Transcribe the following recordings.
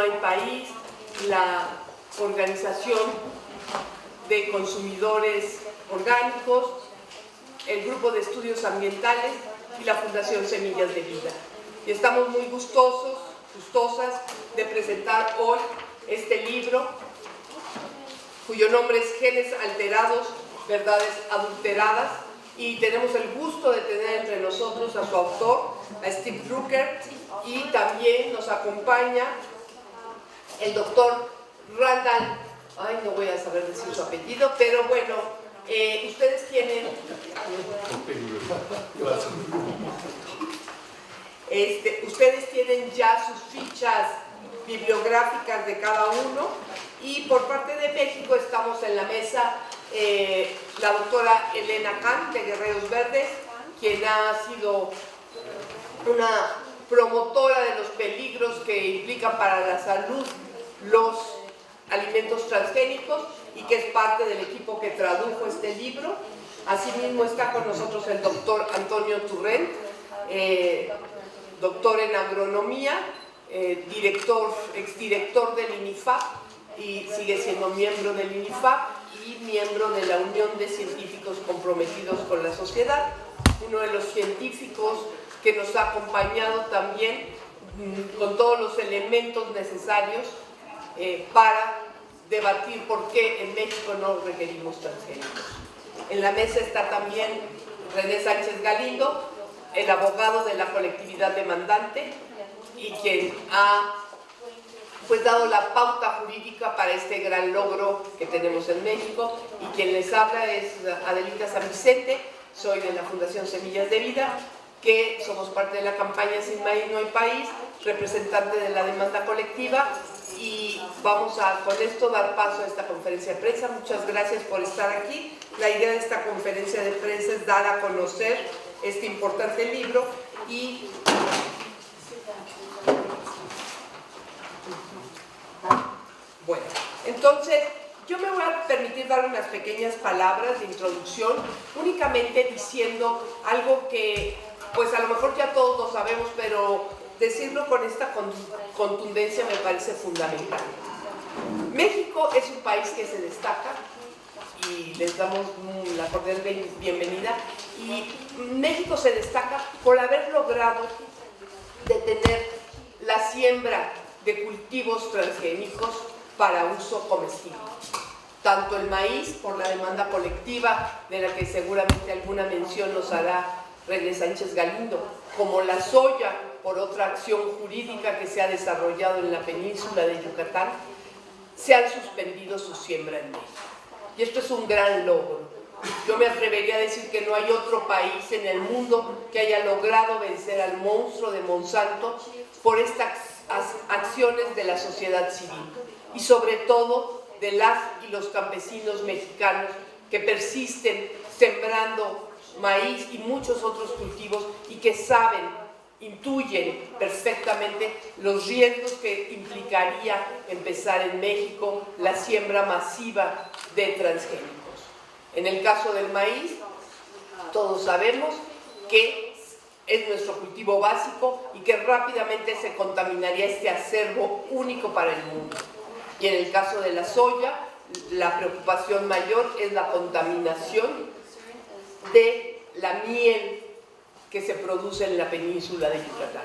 Hay País, la Organización de Consumidores Orgánicos, el Grupo de Estudios Ambientales y la Fundación Semillas de Vida. Y estamos muy gustosas de presentar hoy este libro, cuyo nombre es Genes Alterados, Verdades Adulteradas, y tenemos el gusto de tener entre nosotros a su autor, a Steve Drucker, y también nos acompaña el doctor Randall, no voy a saber decir su apellido, pero bueno, ustedes tienen ustedes tienen ya sus fichas bibliográficas de cada uno, y por parte de México estamos en la mesa la doctora Elena Kahn de Guerreros Verdes, quien ha sido una promotora de los peligros que implican para la salud los alimentos transgénicos y que es parte del equipo que tradujo este libro. Asimismo está con nosotros el doctor Antonio Turrent, doctor en agronomía, exdirector del INIFAP y sigue siendo miembro del INIFAP y miembro de la Unión de Científicos Comprometidos con la Sociedad, uno de los científicos que nos ha acompañado también con todos los elementos necesarios para debatir por qué en México no requerimos transgénicos. En la mesa está también René Sánchez Galindo, el abogado de la colectividad demandante y quien ha dado la pauta jurídica para este gran logro que tenemos en México, y quien les habla es Adelita San Vicente. Soy de la Fundación Semillas de Vida, que somos parte de la campaña Sin Maíz No Hay País, representante de la demanda colectiva, y vamos a con esto dar paso a esta conferencia de prensa. Muchas gracias por estar aquí. La idea de esta conferencia de prensa es dar a conocer este importante libro y bueno, entonces yo me voy a permitir dar unas pequeñas palabras de introducción, únicamente diciendo algo que pues a lo mejor ya todos lo sabemos, pero decirlo con esta contundencia me parece fundamental. México es un país que se destaca y les damos la cordial bienvenida, y México se destaca por haber logrado detener la siembra de cultivos transgénicos para uso comestible. Tanto el maíz, por la demanda colectiva, de la que seguramente alguna mención nos hará René Sánchez Galindo, como la soya, por otra acción jurídica que se ha desarrollado en la península de Yucatán, se han suspendido su siembra en México. Y esto es un gran logro. Yo me atrevería a decir que no hay otro país en el mundo que haya logrado vencer al monstruo de Monsanto por estas acciones de la sociedad civil y sobre todo de las y los campesinos mexicanos que persisten sembrando maíz y muchos otros cultivos y que intuyen perfectamente los riesgos que implicaría empezar en México la siembra masiva de transgénicos. En el caso del maíz, todos sabemos que es nuestro cultivo básico y que rápidamente se contaminaría este acervo único para el mundo. Y en el caso de la soya, la preocupación mayor es la contaminación de la miel que se produce en la península de Yucatán,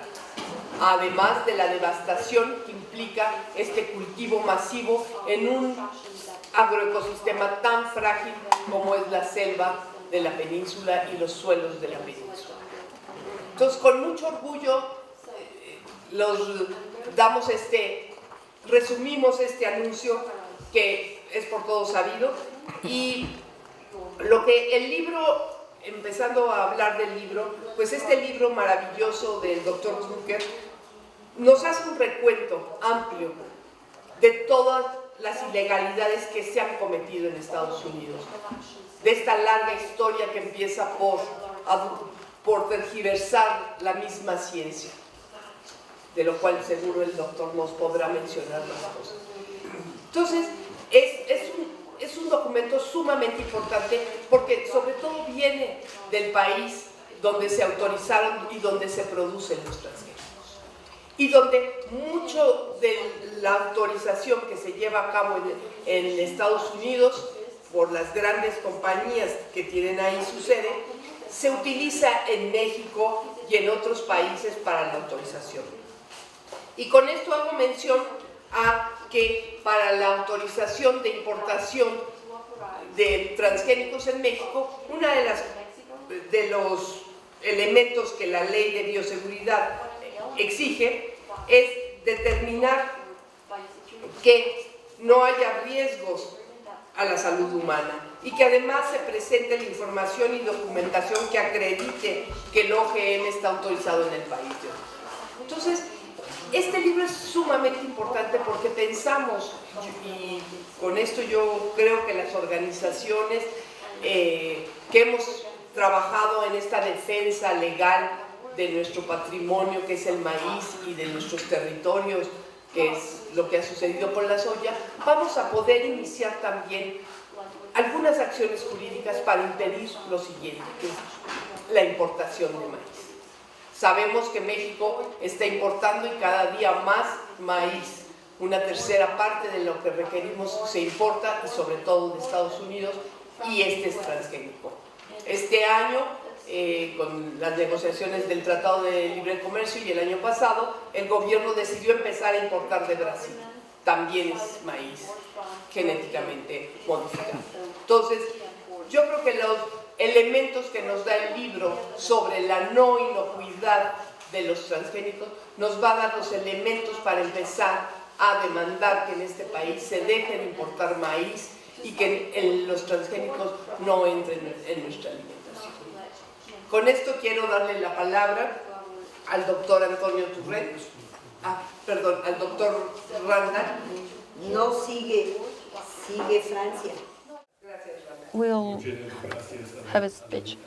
además de la devastación que implica este cultivo masivo en un agroecosistema tan frágil como es la selva de la península y los suelos de la península. Entonces, con mucho orgullo resumimos este anuncio que es por todos sabido, y lo que el libro, empezando a hablar del libro, pues este libro maravilloso del doctor Drucker nos hace un recuento amplio de todas las ilegalidades que se han cometido en Estados Unidos, de esta larga historia que empieza por tergiversar la misma ciencia, de lo cual seguro el doctor nos podrá mencionar más cosas. Entonces, es un documento sumamente importante porque sobre todo viene del país donde se autorizaron y donde se producen los transgénicos. y donde mucho de la autorización que se lleva a cabo en Estados Unidos por las grandes compañías que tienen ahí su sede, se utiliza en México y en otros países para la autorización. Y con esto hago mención a que para la autorización de importación de transgénicos en México, uno de los elementos que la ley de bioseguridad exige es determinar que no haya riesgos a la salud humana y que además se presente la información y documentación que acredite que el OGM está autorizado en el país. Entonces, este libro es sumamente importante porque pensamos, y con esto yo creo que las organizaciones que hemos trabajado en esta defensa legal de nuestro patrimonio, que es el maíz, y de nuestros territorios, que es lo que ha sucedido con la soya, vamos a poder iniciar también algunas acciones jurídicas para impedir lo siguiente, que es la importación de maíz. Sabemos que México está importando y cada día más maíz. Una tercera parte de lo que requerimos se importa, y sobre todo de Estados Unidos, y este es transgénico. Este año, con las negociaciones del Tratado de Libre Comercio y el año pasado, el gobierno decidió empezar a importar de Brasil. También es maíz genéticamente modificado. Entonces, yo creo que los elementos que nos da el libro sobre la no inocuidad de los transgénicos nos va a dar los elementos para empezar a demandar que en este país se deje de importar maíz y que los transgénicos no entren en nuestra alimentación. Con esto quiero darle la palabra al doctor Antonio Turret, al doctor Randall. No sigue Francia. We'll have a speech.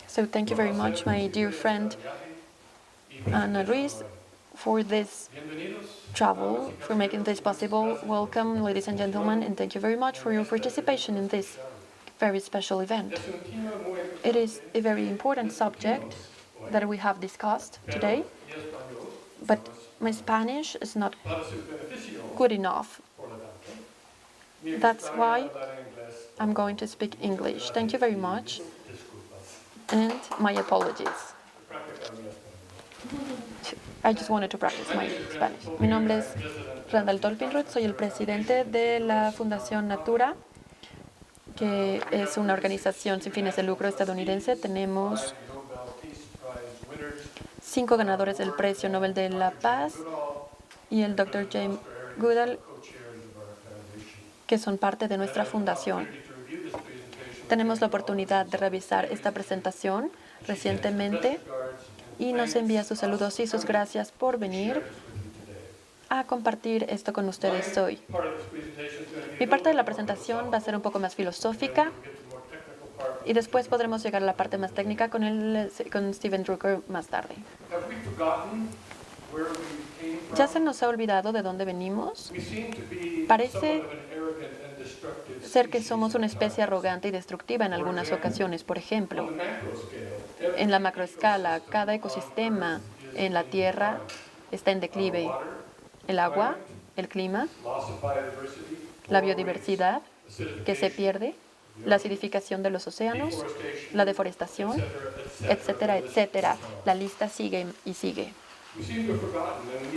So thank you very much, my dear friend Ana Ruiz, for this travel, for making this possible. Welcome, ladies and gentlemen, and thank you very much for your participation in this very special event. It is a very important subject that we have discussed today, but my Spanish is not good enough. That's why I'm going to speak English. Thank you very much, and my apologies. I just wanted to practice my Spanish. Mi nombre es Randall Tolpinrud, soy el presidente de la Fundación Natura, que es una organización sin fines de lucro estadounidense. Tenemos 5 ganadores del Premio Nobel de la Paz y el Dr. Jane Goodall, que son parte de nuestra fundación. Tenemos la oportunidad de revisar esta presentación recientemente y nos envía sus saludos y sus gracias por venir a compartir esto con ustedes hoy. Mi parte de la presentación va a ser un poco más filosófica y después podremos llegar a la parte más técnica con Steven Drucker más tarde. ¿Ya se nos ha olvidado de dónde venimos? Parece ser que somos una especie arrogante y destructiva en algunas ocasiones. Por ejemplo, en la macroescala, cada ecosistema en la Tierra está en declive. El agua, el clima, la biodiversidad que se pierde, la acidificación de los océanos, la deforestación, etcétera, etcétera. La lista sigue y sigue.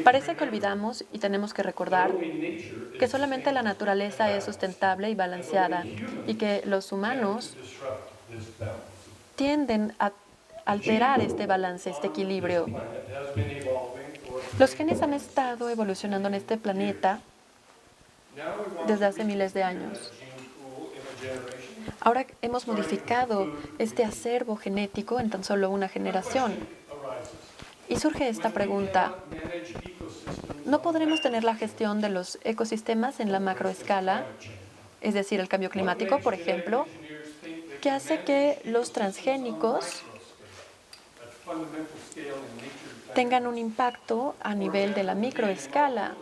Parece que olvidamos y tenemos que recordar que solamente la naturaleza es sustentable y balanceada y que los humanos tienden a alterar este balance, este equilibrio. Los genes han estado evolucionando en este planeta desde hace miles de años. Ahora hemos modificado este acervo genético en tan solo una generación. Y surge esta pregunta: ¿no podremos tener la gestión de los ecosistemas en la macroescala, es decir, el cambio climático, por ejemplo, que hace que los transgénicos tengan un impacto a nivel de la microescala?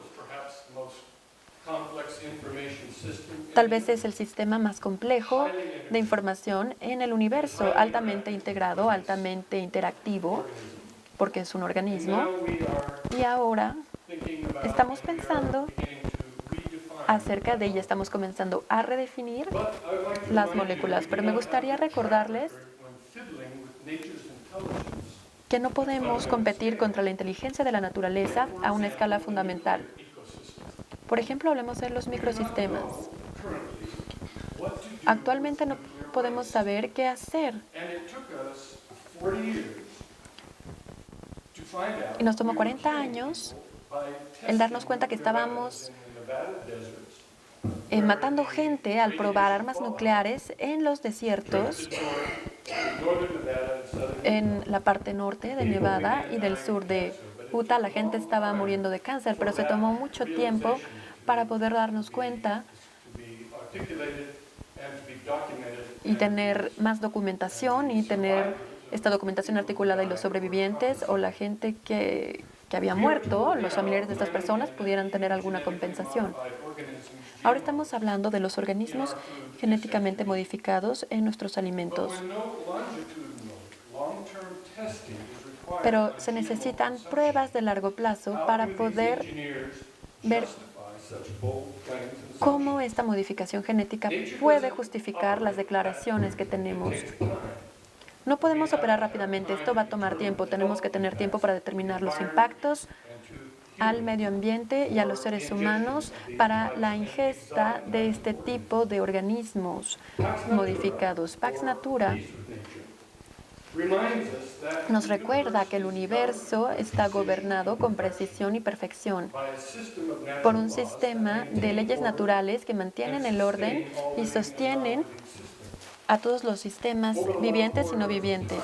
Tal vez es el sistema más complejo de información en el universo, altamente integrado, altamente interactivo, porque es un organismo. Y ahora estamos pensando acerca de ella, estamos comenzando a redefinir las moléculas, pero me gustaría recordarles que no podemos competir contra la inteligencia de la naturaleza a una escala fundamental. Por ejemplo, hablemos de los microsistemas. Actualmente no podemos saber qué hacer. Y nos tomó 40 años el darnos cuenta que estábamos matando gente al probar armas nucleares en los desiertos, en la parte norte de Nevada y del sur de Utah. La gente estaba muriendo de cáncer, pero se tomó mucho tiempo para poder darnos cuenta y tener más documentación y tener esta documentación articulada y los sobrevivientes o la gente que había muerto, los familiares de estas personas, pudieran tener alguna compensación. Ahora estamos hablando de los organismos genéticamente modificados en nuestros alimentos. Pero se necesitan pruebas de largo plazo para poder ver cómo esta modificación genética puede justificar las declaraciones que tenemos. No podemos operar rápidamente, esto va a tomar tiempo. Tenemos que tener tiempo para determinar los impactos al medio ambiente y a los seres humanos para la ingesta de este tipo de organismos modificados. Pax Natura nos recuerda que el universo está gobernado con precisión y perfección por un sistema de leyes naturales que mantienen el orden y sostienen a todos los sistemas vivientes y no vivientes.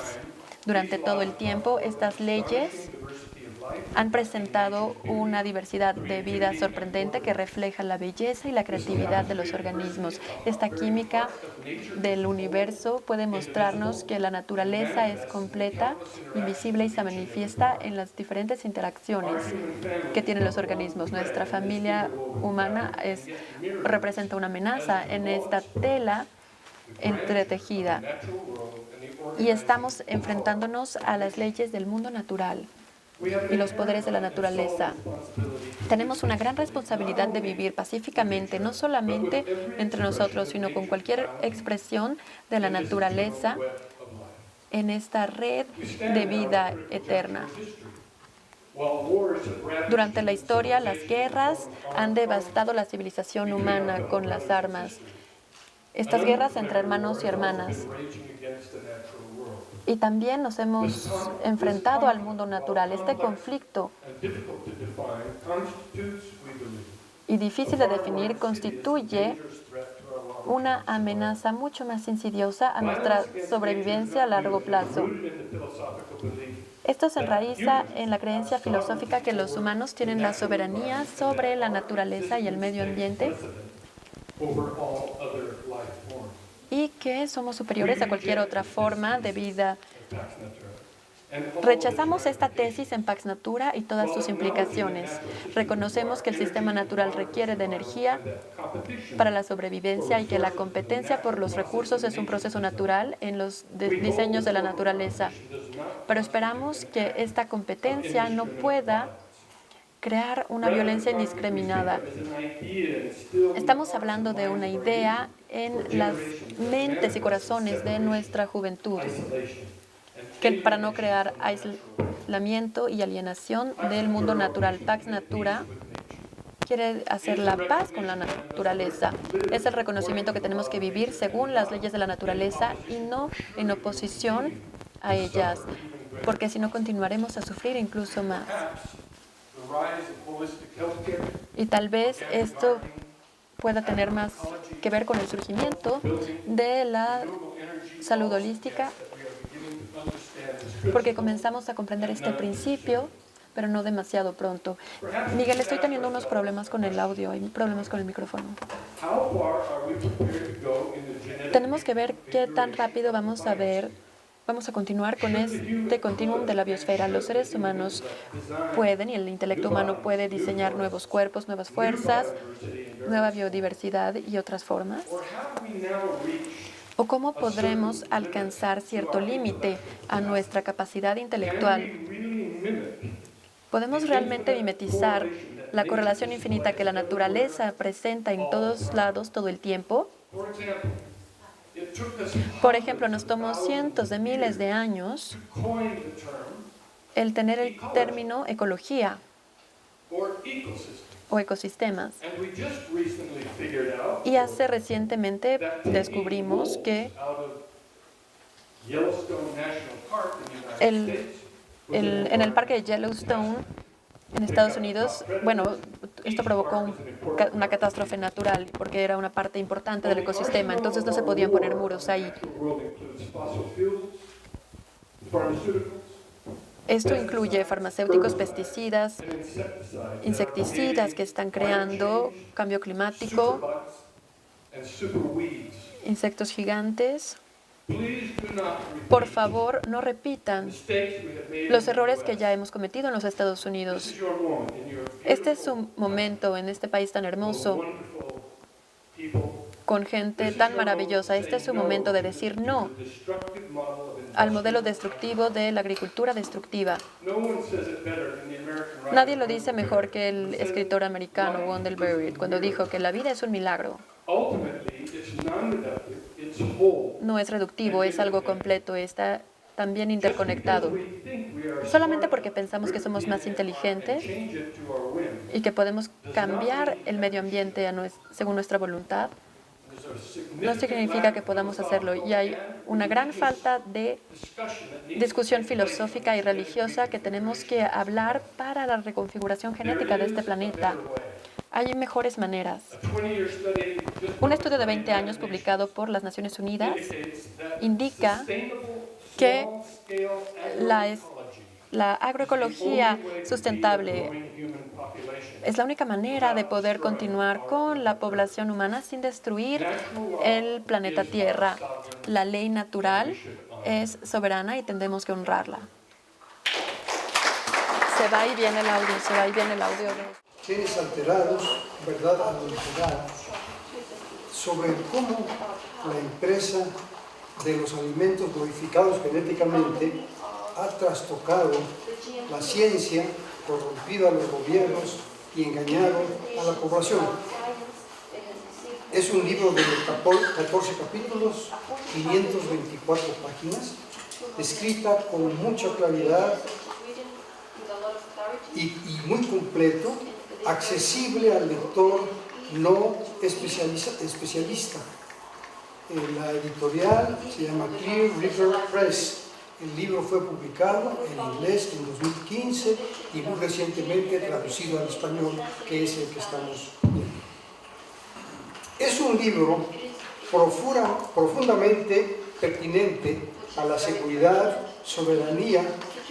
Durante todo el tiempo, estas leyes han presentado una diversidad de vida sorprendente que refleja la belleza y la creatividad de los organismos. Esta química del universo puede mostrarnos que la naturaleza es completa, invisible y se manifiesta en las diferentes interacciones que tienen los organismos. Nuestra familia humana representa una amenaza en esta tela entretejida y estamos enfrentándonos a las leyes del mundo natural y los poderes de la naturaleza. Tenemos una gran responsabilidad de vivir pacíficamente, no solamente entre nosotros, sino con cualquier expresión de la naturaleza en esta red de vida eterna. Durante la historia, las guerras han devastado la civilización humana con las armas. Estas guerras entre hermanos y hermanas. Y también nos hemos enfrentado al mundo natural. Este conflicto y difícil de definir constituye una amenaza mucho más insidiosa a nuestra sobrevivencia a largo plazo. Esto se enraiza en la creencia filosófica que los humanos tienen la soberanía sobre la naturaleza y el medio ambiente y que somos superiores a cualquier otra forma de vida. Rechazamos esta tesis en Pax Natura y todas sus implicaciones. Reconocemos que el sistema natural requiere de energía para la sobrevivencia y que la competencia por los recursos es un proceso natural en los diseños de la naturaleza. Pero esperamos que esta competencia no pueda crear una violencia indiscriminada. Estamos hablando de una idea en las mentes y corazones de nuestra juventud, que para no crear aislamiento y alienación del mundo natural. Pax Natura quiere hacer la paz con la naturaleza. Es el reconocimiento que tenemos que vivir según las leyes de la naturaleza y no en oposición a ellas, porque si no continuaremos a sufrir incluso más. Y tal vez esto pueda tener más que ver con el surgimiento de la salud holística, porque comenzamos a comprender este principio, pero no demasiado pronto. Miguel, estoy teniendo unos problemas con el audio, hay problemas con el micrófono. Tenemos que ver qué tan rápido vamos a ver Vamos a continuar con este continuum de la biosfera. Los seres humanos pueden, y el intelecto humano puede diseñar nuevos cuerpos, nuevas fuerzas, nueva biodiversidad y otras formas. ¿O cómo podremos alcanzar cierto límite a nuestra capacidad intelectual? ¿Podemos realmente mimetizar la correlación infinita que la naturaleza presenta en todos lados todo el tiempo? Por ejemplo, nos tomó cientos de miles de años el tener el término ecología o ecosistemas. Y hace recientemente descubrimos que en el parque de Yellowstone, en Estados Unidos, bueno, esto provocó una catástrofe natural porque era una parte importante del ecosistema, entonces no se podían poner muros ahí. Esto incluye farmacéuticos, pesticidas, insecticidas que están creando cambio climático, insectos gigantes. Por favor, no repitan los errores que ya hemos cometido en los Estados Unidos. Este es un momento en este país tan hermoso, con gente tan maravillosa. Este es un momento de decir no al modelo destructivo de la agricultura destructiva. Nadie lo dice mejor que el escritor americano Wendell Berry cuando dijo que la vida es un milagro. No es reductivo, es algo completo, está también interconectado. Solamente porque pensamos que somos más inteligentes y que podemos cambiar el medio ambiente según nuestra voluntad, no significa que podamos hacerlo. Y hay una gran falta de discusión filosófica y religiosa que tenemos que hablar para la reconfiguración genética de este planeta. Hay mejores maneras. Un estudio de 20 años publicado por las Naciones Unidas indica que la agroecología sustentable es la única manera de poder continuar con la población humana sin destruir el planeta Tierra. La ley natural es soberana y tendremos que honrarla. Se va y viene el audio, se va y viene el audio. Genes alterados, verdad adulterada, sobre cómo la empresa de los alimentos modificados genéticamente ha trastocado la ciencia, corrompido a los gobiernos y engañado a la población. Es un libro de 14 capítulos, 524 páginas, escrita con mucha claridad y muy completo, accesible al lector no especialista. La editorial se llama Clear River Press. El libro fue publicado en inglés en 2015 y muy recientemente traducido al español, que es el que estamos viendo. Es un libro profundamente pertinente a la seguridad, soberanía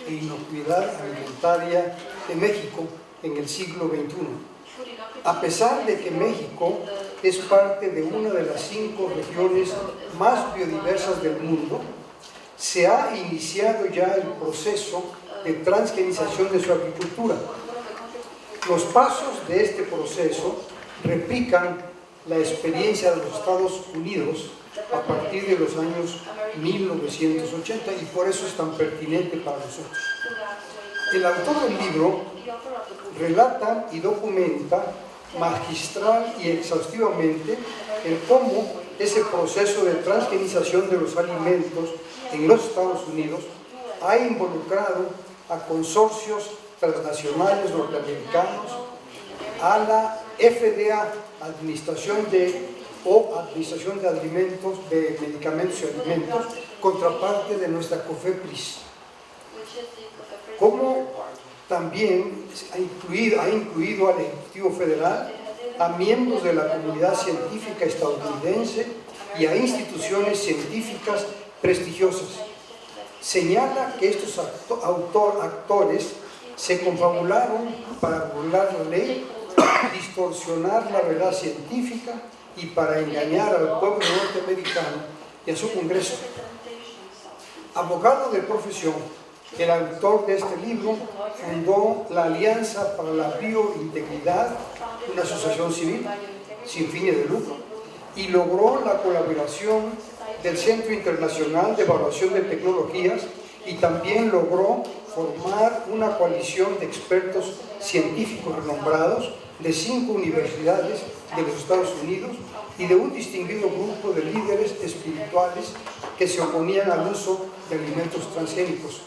e inocuidad alimentaria de México en el siglo XXI. A pesar de que México es parte de una de las 5 regiones más biodiversas del mundo, se ha iniciado ya el proceso de transgenización de su agricultura. Los pasos de este proceso replican la experiencia de los Estados Unidos a partir de los años 1980 y por eso es tan pertinente para nosotros. El autor del libro relata y documenta magistral y exhaustivamente el cómo ese proceso de transgenización de los alimentos en los Estados Unidos ha involucrado a consorcios transnacionales norteamericanos, a la FDA, Administración de Alimentos, de Medicamentos y Alimentos, contraparte de nuestra COFEPRIS. Como también ha incluido al Ejecutivo Federal, a miembros de la comunidad científica estadounidense y a instituciones científicas prestigiosas. Señala que estos actores se confabularon para burlar la ley, distorsionar la verdad científica y para engañar al pueblo norteamericano y a su Congreso. Abogado de profesión, el autor de este libro fundó la Alianza para la Biointegridad, una asociación civil sin fines de lucro, y logró la colaboración del Centro Internacional de Evaluación de Tecnologías, y también logró formar una coalición de expertos científicos renombrados de 5 universidades de los Estados Unidos y de un distinguido grupo de líderes espirituales que se oponían al uso de alimentos transgénicos.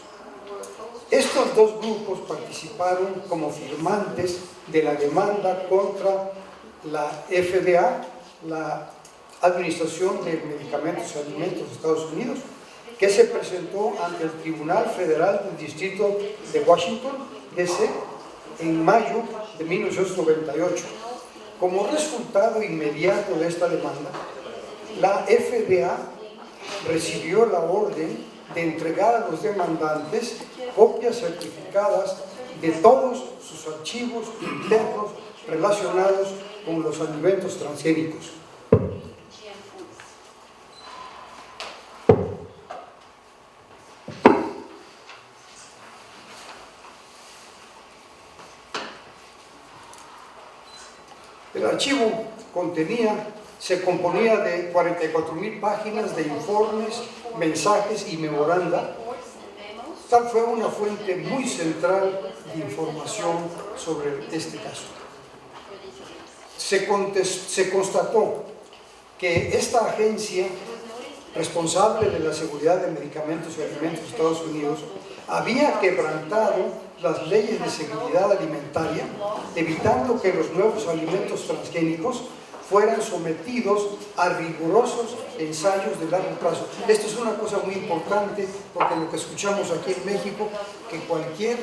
Estos dos grupos participaron como firmantes de la demanda contra la FDA, la Administración de Medicamentos y Alimentos de Estados Unidos, que se presentó ante el Tribunal Federal del Distrito de Washington, D.C., en mayo de 1998. Como resultado inmediato de esta demanda, la FDA recibió la orden de entregar a los demandantes copias certificadas de todos sus archivos internos relacionados con los alimentos transgénicos. El archivo se componía de 44,000 páginas de informes, mensajes y memoranda. Tal fue una fuente muy central de información sobre este caso. Se constató que esta agencia responsable de la seguridad de medicamentos y alimentos de Estados Unidos había quebrantado las leyes de seguridad alimentaria, evitando que los nuevos alimentos transgénicos fueran sometidos a rigurosos ensayos de largo plazo. Esto es una cosa muy importante, porque lo que escuchamos aquí en México, que cualquier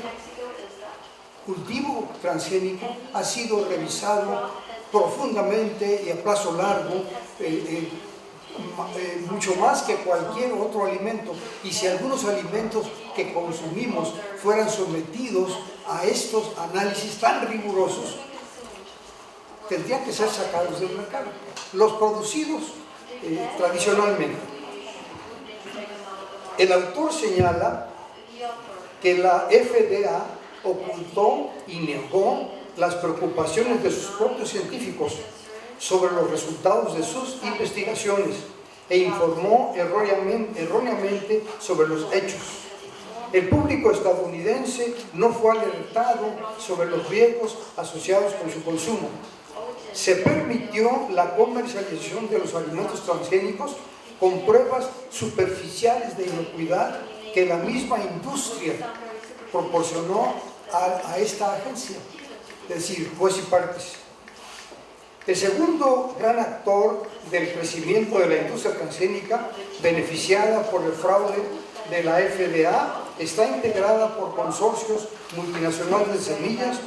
cultivo transgénico ha sido revisado profundamente y a plazo largo, mucho más que cualquier otro alimento. Y si algunos alimentos que consumimos fueran sometidos a estos análisis tan rigurosos, tendrían que ser sacados del mercado, los producidos tradicionalmente. El autor señala que la FDA ocultó y negó las preocupaciones de sus propios científicos sobre los resultados de sus investigaciones e informó erróneamente sobre los hechos. El público estadounidense no fue alertado sobre los riesgos asociados con su consumo. Se permitió la comercialización de los alimentos transgénicos con pruebas superficiales de inocuidad que la misma industria proporcionó a esta agencia, es decir, juez y partes. El segundo gran actor del crecimiento de la industria transgénica, beneficiada por el fraude de la FDA, está integrada por consorcios multinacionales de semillas,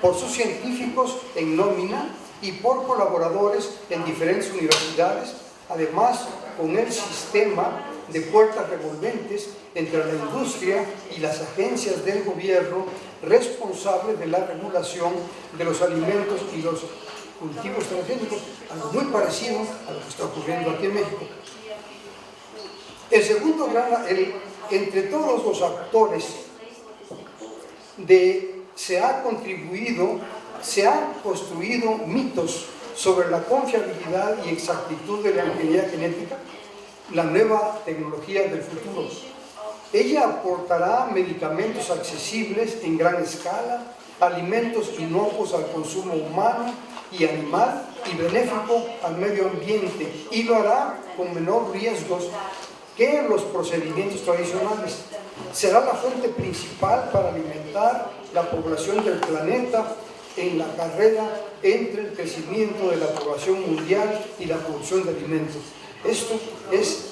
por sus científicos en nómina y por colaboradores en diferentes universidades, además con el sistema de puertas revolventes entre la industria y las agencias del gobierno responsables de la regulación de los alimentos y los cultivos transgénicos, algo muy parecido a lo que está ocurriendo aquí en México. El segundo entre todos los actores se han construido mitos sobre la confiabilidad y exactitud de la ingeniería genética, la nueva tecnología del futuro. Ella aportará medicamentos accesibles en gran escala, alimentos inocuos al consumo humano y animal y benéfico al medio ambiente, y lo hará con menor riesgos que los procedimientos tradicionales. Será la fuente principal para alimentar la población del planeta en la carrera entre el crecimiento de la población mundial y la producción de alimentos. Esto es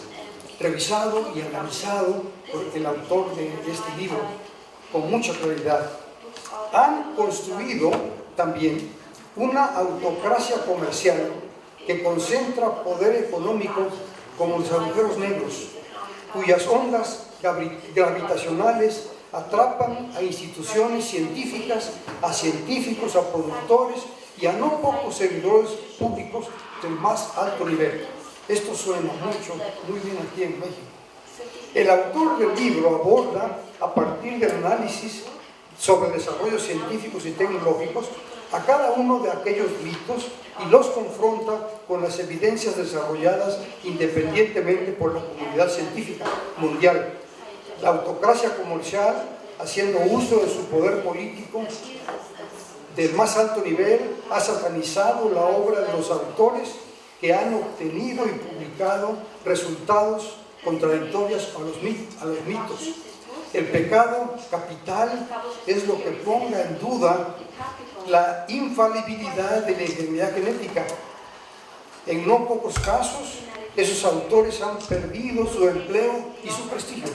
revisado y analizado por el autor de este libro con mucha claridad. Han construido también una autocracia comercial que concentra poder económico como los agujeros negros, cuyas ondas gravitacionales atrapan a instituciones científicas, a científicos, a productores y a no pocos seguidores públicos del más alto nivel. Esto suena muy bien aquí en México. El autor del libro aborda, a partir del análisis sobre desarrollos científicos y tecnológicos, a cada uno de aquellos mitos y los confronta con las evidencias desarrolladas independientemente por la comunidad científica mundial. La autocracia comercial, haciendo uso de su poder político del más alto nivel, ha satanizado la obra de los autores que han obtenido y publicado resultados contradictorios a los mitos. El pecado capital es lo que ponga en duda la infalibilidad de la ingeniería genética. En no pocos casos, esos autores han perdido su empleo y su prestigio.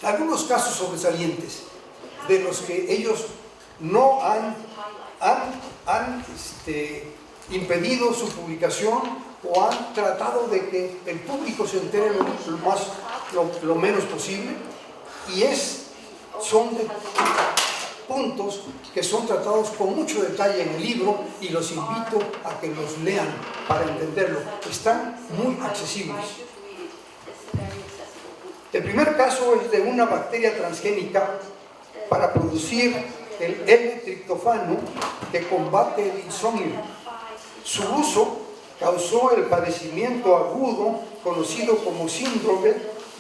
Algunos casos sobresalientes de los que ellos no han impedido su publicación o han tratado de que el público se entere lo menos posible, y son de puntos que son tratados con mucho detalle en el libro, y los invito a que los lean para entenderlo. Están muy accesibles. El primer caso es de una bacteria transgénica para producir el L-triptofano que combate el insomnio. Su uso causó el padecimiento agudo conocido como síndrome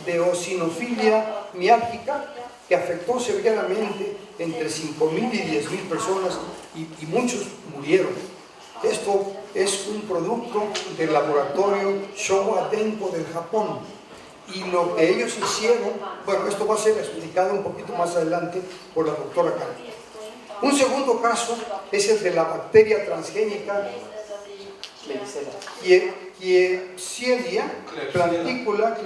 de eosinofilia miálgica, que afectó severamente entre 5.000 y 10.000 personas y muchos murieron. Esto es un producto del laboratorio Showa Denko del Japón, y lo que ellos hicieron, bueno, esto va a ser explicado un poquito más adelante por la doctora Karen. Un segundo caso es el de la bacteria transgénica Klebsiella plantícula,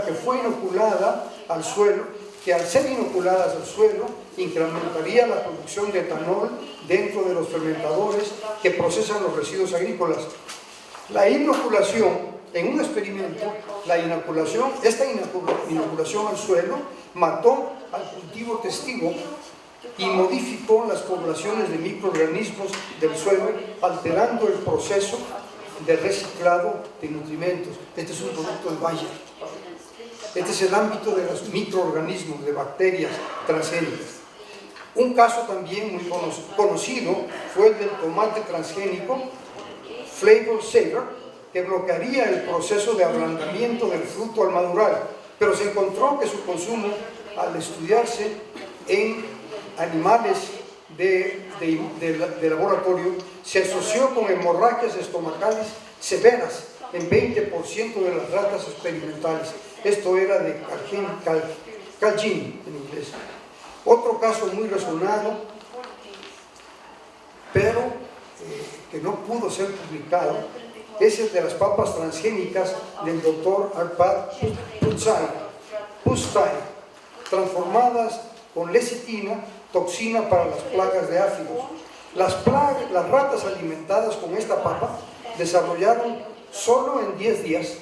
que fue inoculada al suelo, que al ser inoculadas al suelo incrementaría la producción de etanol dentro de los fermentadores que procesan los residuos agrícolas. La inoculación, en un experimento, esta inoculación al suelo mató al cultivo testigo y modificó las poblaciones de microorganismos del suelo, alterando el proceso de reciclado de nutrimentos. Este es un producto de Bayer. Este es el ámbito de los microorganismos, de bacterias transgénicas. Un caso también muy conocido fue el del tomate transgénico Flavor Saver, que bloquearía el proceso de ablandamiento del fruto al madurar, pero se encontró que su consumo, al estudiarse en animales de laboratorio, se asoció con hemorragias estomacales severas en 20% de las ratas experimentales. Esto era de Calgin en inglés. Otro caso muy resonado, pero que no pudo ser publicado, es el de las papas transgénicas del doctor Arpad Pusztai, transformadas con lecitina, toxina para las plagas de áfidos. Las ratas alimentadas con esta papa desarrollaron solo en 10 días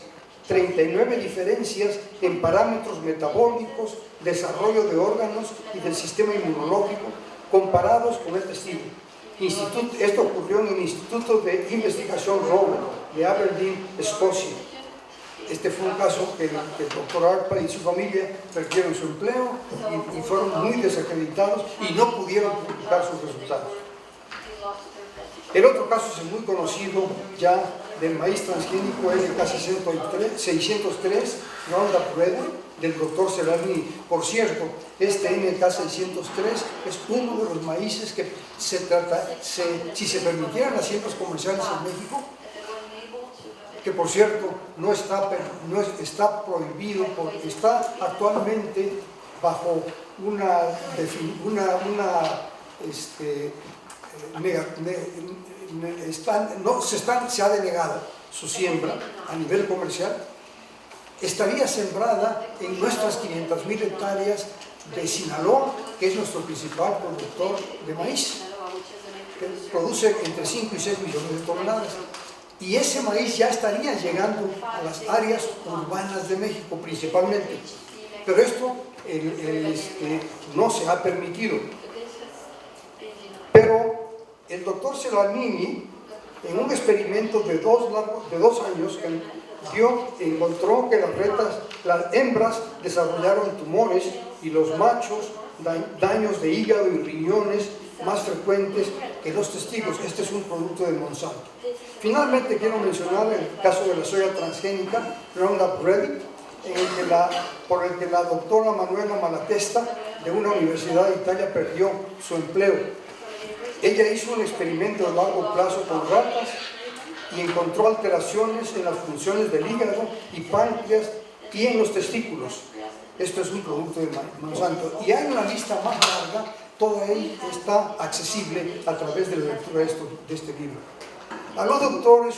39 diferencias en parámetros metabólicos, desarrollo de órganos y del sistema inmunológico comparados con el testigo. Esto ocurrió en el Instituto de Investigación Rowe de Aberdeen, Escocia. Este fue un caso que el doctor Arpa y su familia perdieron su empleo y fueron muy desacreditados y no pudieron publicar sus resultados. El otro caso es muy conocido ya del maíz transgénico, es el NK603 Roundup Ready del doctor Celarni. Por cierto, este NK603 es uno de los maíces que si se permitieran las siembras comerciales en México, que por cierto no está prohibido, porque está actualmente bajo se ha denegado su siembra a nivel comercial. Estaría sembrada en nuestras 500.000 hectáreas de Sinaloa, que es nuestro principal productor de maíz, que produce entre 5 y 6 millones de toneladas. Y ese maíz ya estaría llegando a las áreas urbanas de México principalmente. Pero esto no se ha permitido. Pero el doctor Celarni En un experimento de 2 años, encontró que las hembras desarrollaron tumores y los machos daños de hígado y riñones más frecuentes que los testigos. Este es un producto de Monsanto. Finalmente quiero mencionar el caso de la soya transgénica, Roundup Ready, por el que la doctora Manuela Malatesta de una universidad de Italia perdió su empleo. Ella hizo un experimento a largo plazo con ratas y encontró alteraciones en las funciones del hígado y páncreas y en los testículos. Esto es un producto de Monsanto. Y hay una lista más larga, toda ella está accesible a través de la lectura de este libro. A los doctores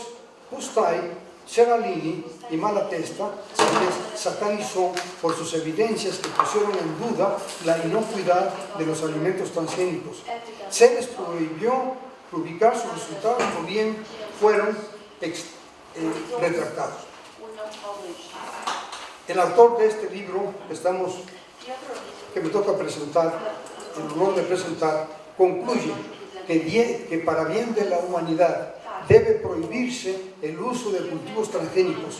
Pustai, Seralini y Malatesta se les satanizó por sus evidencias que pusieron en duda la inocuidad de los alimentos transgénicos. Se les prohibió publicar sus resultados o bien fueron retractados. El autor de este libro que me toca presentar, el honor de presentar, concluye que para bien de la humanidad debe prohibirse el uso de cultivos transgénicos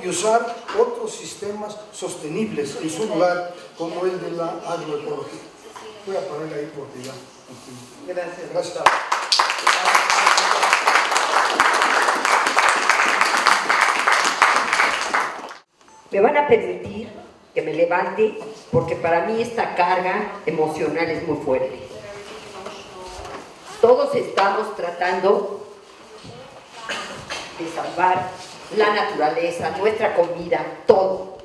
y usar otros sistemas sostenibles en su lugar, como el de la agroecología. Voy a ponerle ahí porque ya. Gracias. Me van a permitir que me levante porque para mí esta carga emocional es muy fuerte. Todos estamos tratando de salvar la naturaleza, nuestra comida, todo.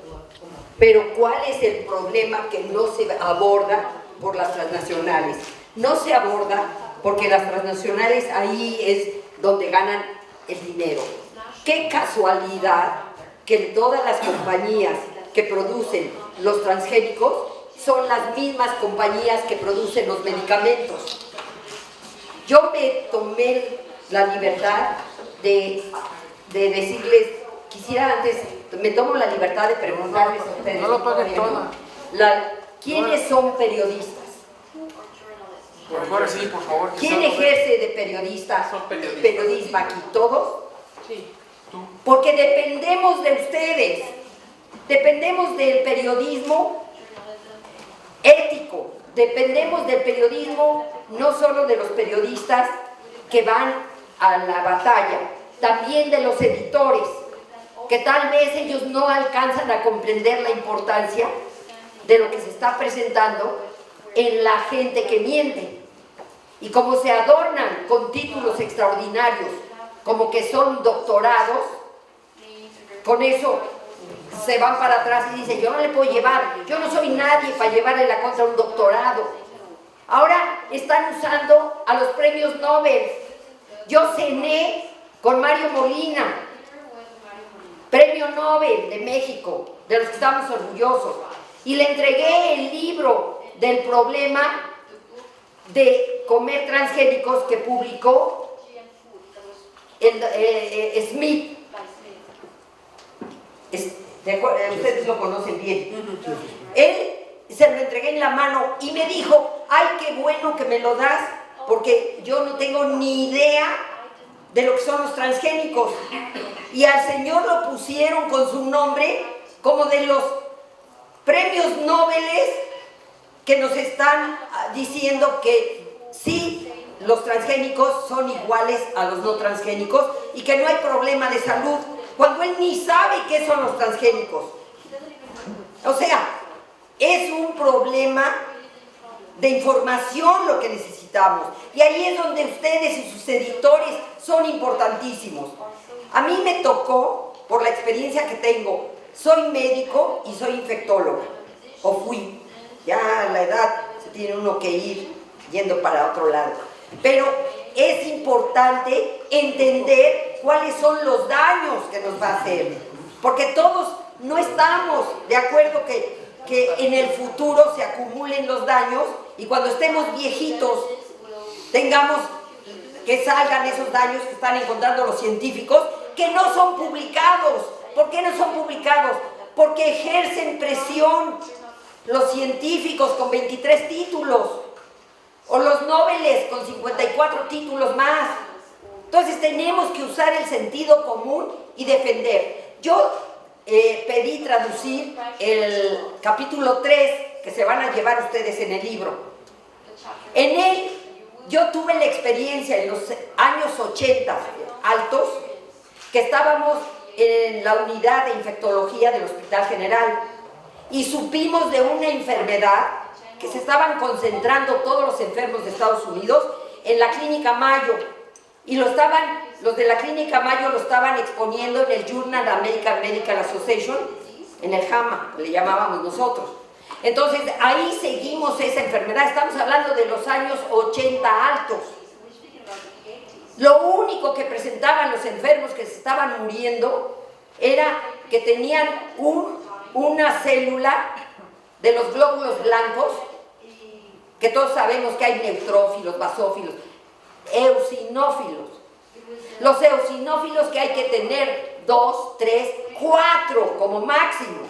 Pero ¿cuál es el problema que no se aborda por las transnacionales? No se aborda porque las transnacionales ahí es donde ganan el dinero. ¡Qué casualidad que todas las compañías que producen los transgénicos son las mismas compañías que producen los medicamentos! Yo me tomé la libertad de decirles, quisiera antes, me tomo la libertad de preguntarles a ustedes. No lo paguen toda. ¿Quiénes son periodistas? Por favor, sí, por favor. ¿Quién ejerce de periodista? Son periodistas. ¿Periodismo aquí? ¿Todos? Sí. Porque dependemos de ustedes. Dependemos del periodismo ético. Dependemos del periodismo, no solo de los periodistas que van a la batalla, también de los editores, que tal vez ellos no alcanzan a comprender la importancia de lo que se está presentando en la gente que miente. Y como se adornan con títulos extraordinarios, como que son doctorados, con eso se van para atrás y dicen, yo no le puedo llevar, yo no soy nadie para llevarle la contra un doctorado. Ahora están usando a los premios Nobel. Yo cené con Mario Molina, premio Nobel de México, de los que estamos orgullosos, y le entregué el libro del problema de comer transgénicos que publicó Smith. Ustedes lo conocen bien. Él se lo entregué en la mano y me dijo, ay, qué bueno que me lo das, porque yo no tengo ni idea de lo que son los transgénicos. Y al señor lo pusieron con su nombre como de los premios Nobel que nos están diciendo que sí, los transgénicos son iguales a los no transgénicos y que no hay problema de salud, cuando él ni sabe qué son los transgénicos. O sea, es un problema de información lo que necesitamos. Y ahí es donde ustedes y sus editores son importantísimos. A mí me tocó, por la experiencia que tengo, soy médico y soy infectóloga, o fui. Ya a la edad se tiene uno que ir yendo para otro lado. Pero es importante entender cuáles son los daños que nos va a hacer. Porque todos no estamos de acuerdo que en el futuro se acumulen los daños y cuando estemos viejitos tengamos que salgan esos daños que están encontrando los científicos que no son publicados. ¿Por qué no son publicados? Porque ejercen presión los científicos con 23 títulos o los Nobeles con 54 títulos más. Entonces tenemos que usar el sentido común y defender. Yo pedí traducir el capítulo 3 que se van a llevar ustedes en el libro. En él yo tuve la experiencia en los años 80 altos, que estábamos en la unidad de infectología del Hospital General y supimos de una enfermedad que se estaban concentrando todos los enfermos de Estados Unidos en la Clínica Mayo, y los de la Clínica Mayo lo estaban exponiendo en el Journal American Medical Association, en el JAMA, le llamábamos nosotros. Entonces ahí seguimos esa enfermedad, estamos hablando de los años 80 altos. Lo único que presentaban los enfermos que se estaban muriendo era que tenían una célula de los glóbulos blancos, que todos sabemos que hay neutrófilos, basófilos, eosinófilos. Los eosinófilos que hay que tener 2, 3, 4 como máximo.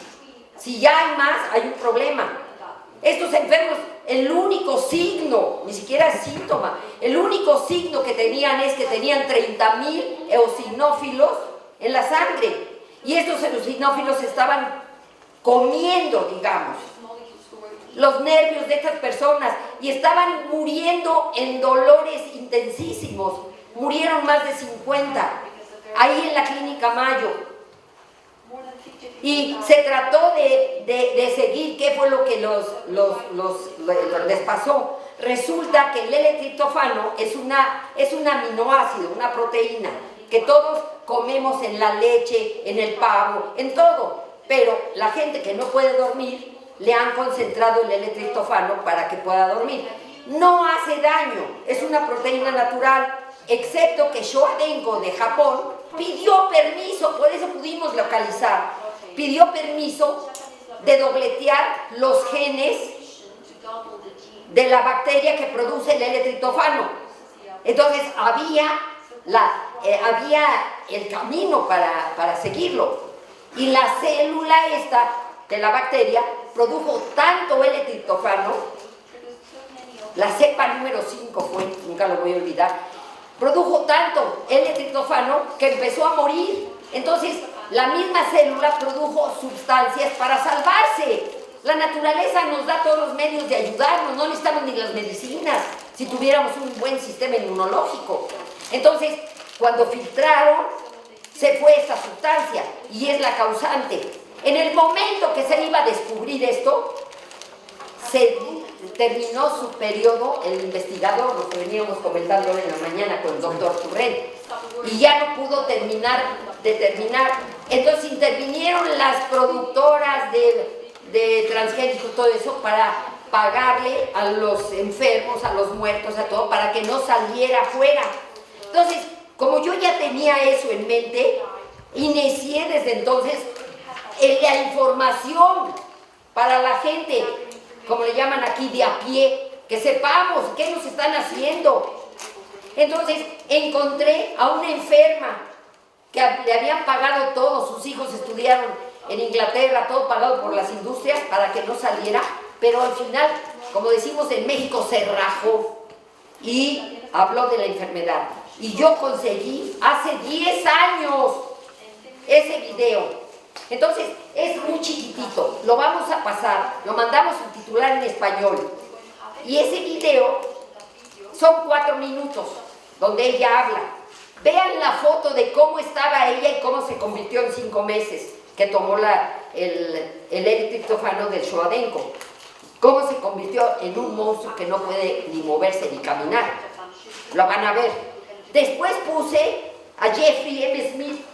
Si ya hay más, hay un problema. Estos enfermos, el único signo, ni siquiera síntoma, el único signo que tenían es que tenían 30,000 eosinófilos en la sangre. Y estos eosinófilos estaban comiendo, digamos, los nervios de estas personas y estaban muriendo en dolores intensísimos. Murieron más de 50 ahí en la Clínica Mayo. Y se trató de seguir qué fue lo que les pasó. Resulta que el L-triptofano es un aminoácido, una proteína, que todos comemos en la leche, en el pavo, en todo. Pero la gente que no puede dormir, le han concentrado el L-triptofano para que pueda dormir. No hace daño, es una proteína natural, excepto que Showa Denko de Japón pidió permiso, por eso pudimos localizar, pidió permiso de dobletear los genes de la bacteria que produce el L-triptofano. Entonces había el camino para seguirlo. Y la célula esta de la bacteria produjo tanto L-triptofano, la cepa número 5 fue, nunca lo voy a olvidar, produjo tanto L-triptofano que empezó a morir. Entonces la misma célula produjo sustancias para salvarse. La naturaleza nos da todos los medios de ayudarnos, no necesitamos ni las medicinas si tuviéramos un buen sistema inmunológico. Entonces, cuando filtraron, se fue esta sustancia y es la causante. En el momento que se iba a descubrir esto, se terminó su periodo, el investigador, lo que veníamos comentando en la mañana con el doctor Turrent, y ya no pudo de terminar. Entonces intervinieron las productoras de transgénicos, todo eso, para pagarle a los enfermos, a los muertos, a todo, para que no saliera afuera. Entonces, como yo ya tenía eso en mente, inicié desde entonces la información para la gente, como le llaman aquí, de a pie, que sepamos qué nos están haciendo. Entonces encontré a una enferma que le habían pagado todo, sus hijos estudiaron en Inglaterra, todo pagado por las industrias para que no saliera, pero al final, como decimos en México, se rajó y habló de la enfermedad. Y yo conseguí hace 10 años ese video. Entonces es muy chiquitito, lo vamos a pasar, lo mandamos subtitular en español. Y ese video son 4 minutos donde ella habla. Vean la foto de cómo estaba ella y cómo se convirtió en 5 meses que tomó el L-triptofano del Showa Denko. Cómo se convirtió en un monstruo que no puede ni moverse ni caminar. Lo van a ver. Después puse a Jeffrey M. Smith,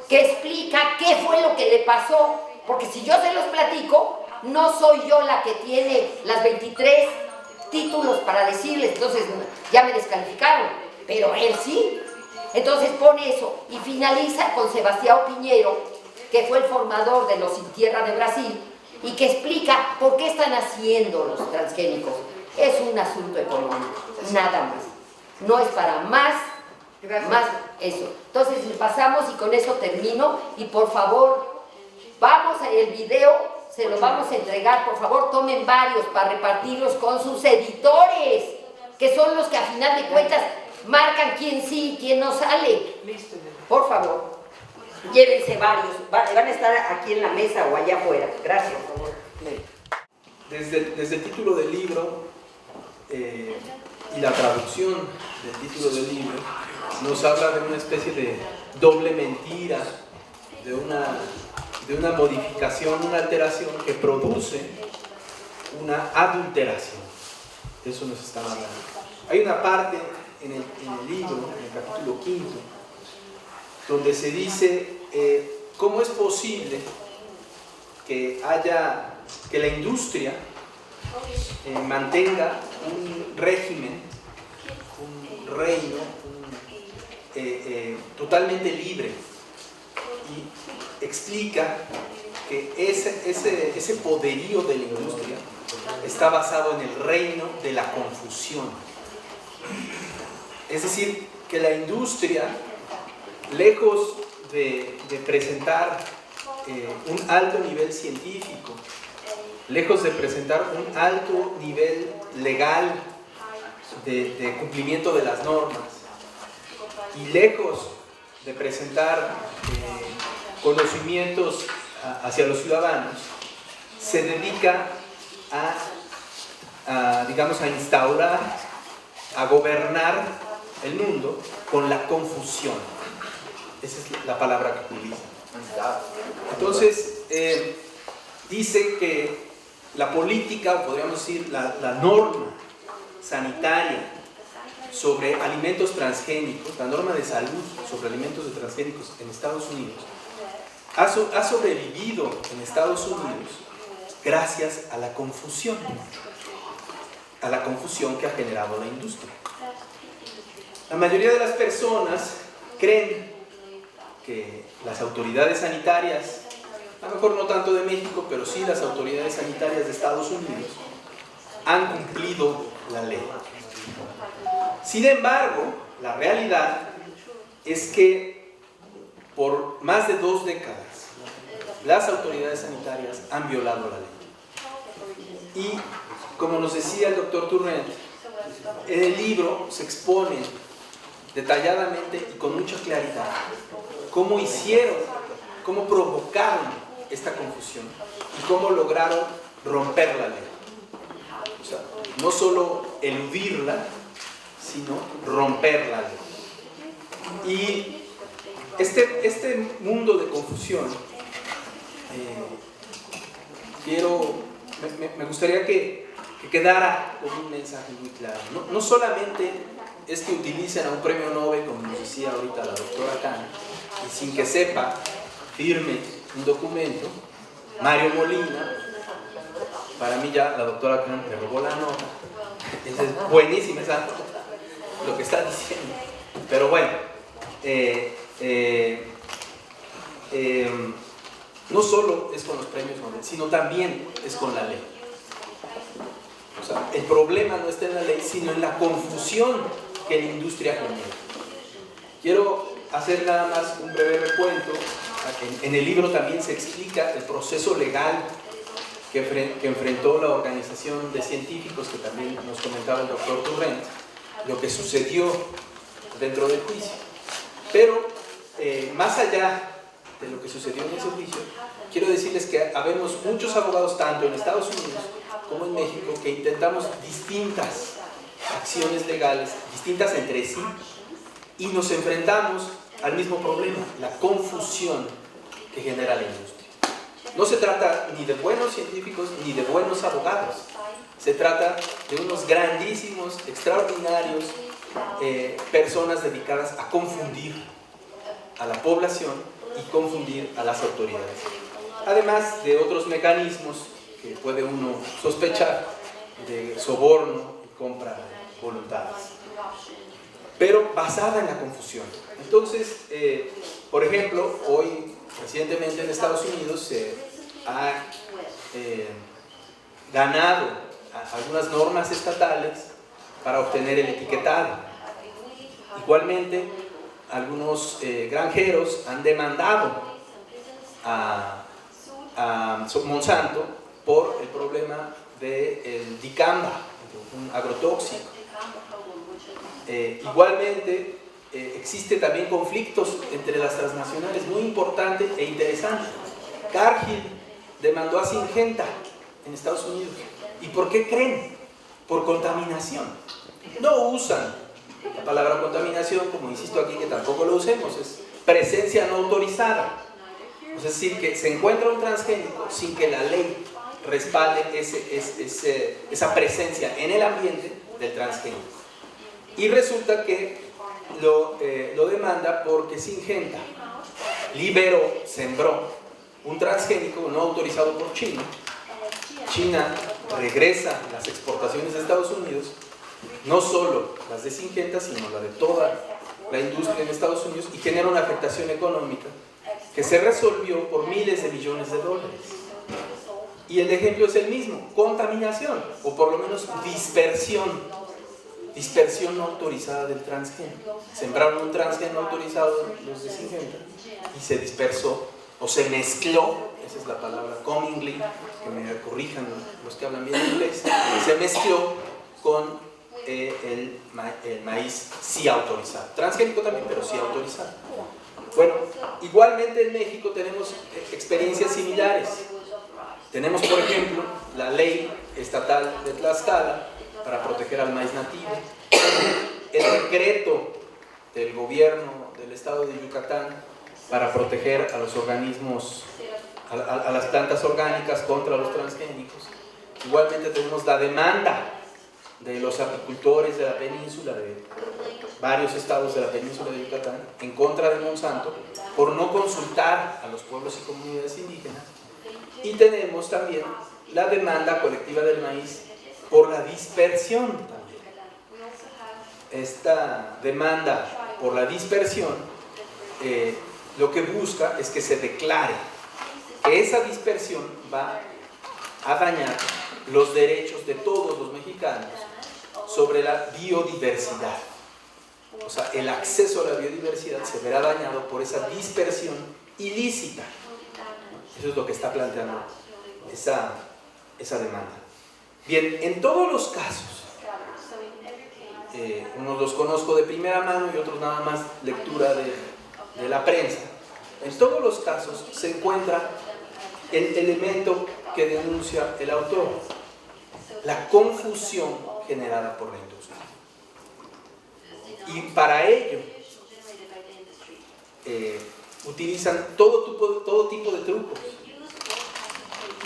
que explica qué fue lo que le pasó, porque si yo se los platico, no soy yo la que tiene las 23 títulos para decirles, entonces ya me descalificaron, pero él sí. Entonces pone eso y finaliza con Sebastián Piñero, que fue el formador de los Sin Tierra de Brasil, y que explica por qué están haciendo los transgénicos. Es un asunto económico, nada más. No es para más eso. Entonces pasamos y con eso termino. Y por favor, vamos a el video, se lo vamos a entregar. Por favor, tomen varios para repartirlos con sus editores, que son los que a final de cuentas marcan quién sí y quién no sale. Listo. Por favor, llévense varios. Van a estar aquí en la mesa o allá afuera. Gracias, por favor. Desde el título del libro y la traducción del título del libro nos habla de una especie de doble mentira, de una modificación, una alteración que produce una adulteración. De eso nos está hablando. Hay una parte en el libro, en el capítulo 5, donde se dice cómo es posible que la industria mantenga un régimen, un reino totalmente libre, y explica que ese poderío de la industria está basado en el reino de la confusión. Es decir, que la industria, lejos de presentar un alto nivel científico, lejos de presentar un alto nivel legal de cumplimiento de las normas, y lejos de presentar conocimientos hacia los ciudadanos, se dedica digamos, a instaurar, a gobernar el mundo con la confusión. Esa es la palabra que utiliza. Entonces, dice que la política, o podríamos decir la norma sanitaria sobre alimentos transgénicos, la norma de salud sobre alimentos transgénicos en Estados Unidos, ha sobrevivido en Estados Unidos gracias a la confusión que ha generado la industria. La mayoría de las personas creen que las autoridades sanitarias, a lo mejor no tanto de México, pero sí las autoridades sanitarias de Estados Unidos, han cumplido la ley. Sin embargo, la realidad es que por más de 2 décadas, las autoridades sanitarias han violado la ley. Y, como nos decía el doctor Turrent, en el libro se expone detalladamente y con mucha claridad cómo provocaron esta confusión y cómo lograron romper la ley. O sea, no solo eludirla, sino romper la ley. Y este mundo de confusión, me gustaría que quedara con un mensaje muy claro. No solamente es que utilicen a un premio Nobel, como nos decía ahorita la doctora Khan, y sin que sepa, firme un documento. Mario Molina, para mí ya la doctora Khan me robó la nota. Es buenísima esa nota, lo que está diciendo. Pero bueno, no solo es con los premios Nobel, sino también es con la ley. O sea, el problema no está en la ley, sino en la confusión que la industria genera. Quiero hacer nada más un breve recuento. En el libro también se explica el proceso legal que enfrentó la organización de científicos, que también nos comentaba el doctor Turrent, lo que sucedió dentro del juicio. Pero más allá de lo que sucedió en ese juicio, quiero decirles que habemos muchos abogados, tanto en Estados Unidos como en México, que intentamos distintas acciones legales, distintas entre sí, y nos enfrentamos al mismo problema, la confusión que genera la industria. No se trata ni de buenos científicos ni de buenos abogados, se trata de unos grandísimos, extraordinarios personas dedicadas a confundir a la población y confundir a las autoridades. Además de otros mecanismos que puede uno sospechar de soborno y compra de voluntades, pero basada en la confusión. Entonces, por ejemplo, hoy, recientemente en Estados Unidos se ha ganado algunas normas estatales para obtener el etiquetado. Igualmente, algunos granjeros han demandado a Monsanto por el problema del dicamba, un agrotóxico. Igualmente, existe también conflictos entre las transnacionales, muy importante e interesante. Cargill demandó a Syngenta en Estados Unidos. ¿Y por qué creen? Por contaminación. No usan la palabra contaminación, como insisto aquí que tampoco lo usemos, es presencia no autorizada. Es decir, que se encuentra un transgénico sin que la ley respalde esa presencia en el ambiente del transgénico. Y resulta que lo demanda porque Syngenta sembró un transgénico no autorizado por China. China regresa las exportaciones de Estados Unidos, no solo las de Syngenta, sino la de toda la industria en Estados Unidos, y genera una afectación económica que se resolvió por miles de millones de dólares. Y el ejemplo es el mismo: contaminación, o por lo menos dispersión no autorizada del transgénico. Sembraron un transgénico no autorizado los de Syngenta y se dispersó o se mezcló, esa es la palabra, cunningly, que me corrijan los que hablan bien inglés, se mezcló con el maíz sí autorizado. Transgénico también, pero sí autorizado. Bueno, igualmente en México tenemos experiencias similares. Tenemos, por ejemplo, la ley estatal de Tlaxcala para proteger al maíz nativo, el decreto del gobierno del estado de Yucatán para proteger a los organismos, a las plantas orgánicas contra los transgénicos. Igualmente tenemos la demanda de los apicultores de la península, de varios estados de la península de Yucatán, en contra de Monsanto, por no consultar a los pueblos y comunidades indígenas. Y tenemos también la demanda colectiva del maíz por la dispersión también. Esta demanda por la dispersión lo que busca es que se declare que esa dispersión va a dañar los derechos de todos los mexicanos sobre la biodiversidad. O sea, el acceso a la biodiversidad se verá dañado por esa dispersión ilícita. Eso es lo que está planteando esa demanda. Bien, en todos los casos, unos los conozco de primera mano y otros nada más lectura de la prensa. En todos los casos se encuentra el elemento que denuncia el autor: la confusión generada por la industria. Y para ello utilizan todo tipo de trucos.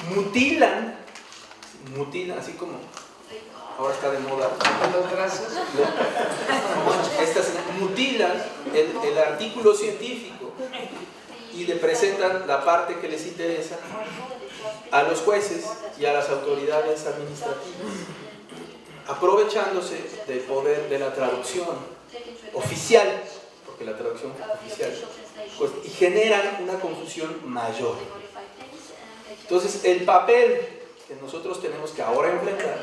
Mutilan, así como ahora está de moda, Los brazos. mutilan el artículo científico y le presentan la parte que les interesa a los jueces y a las autoridades administrativas, aprovechándose del poder de la traducción oficial, porque la traducción oficial, pues, y generan una confusión mayor. Entonces, el papel que nosotros tenemos que ahora enfrentar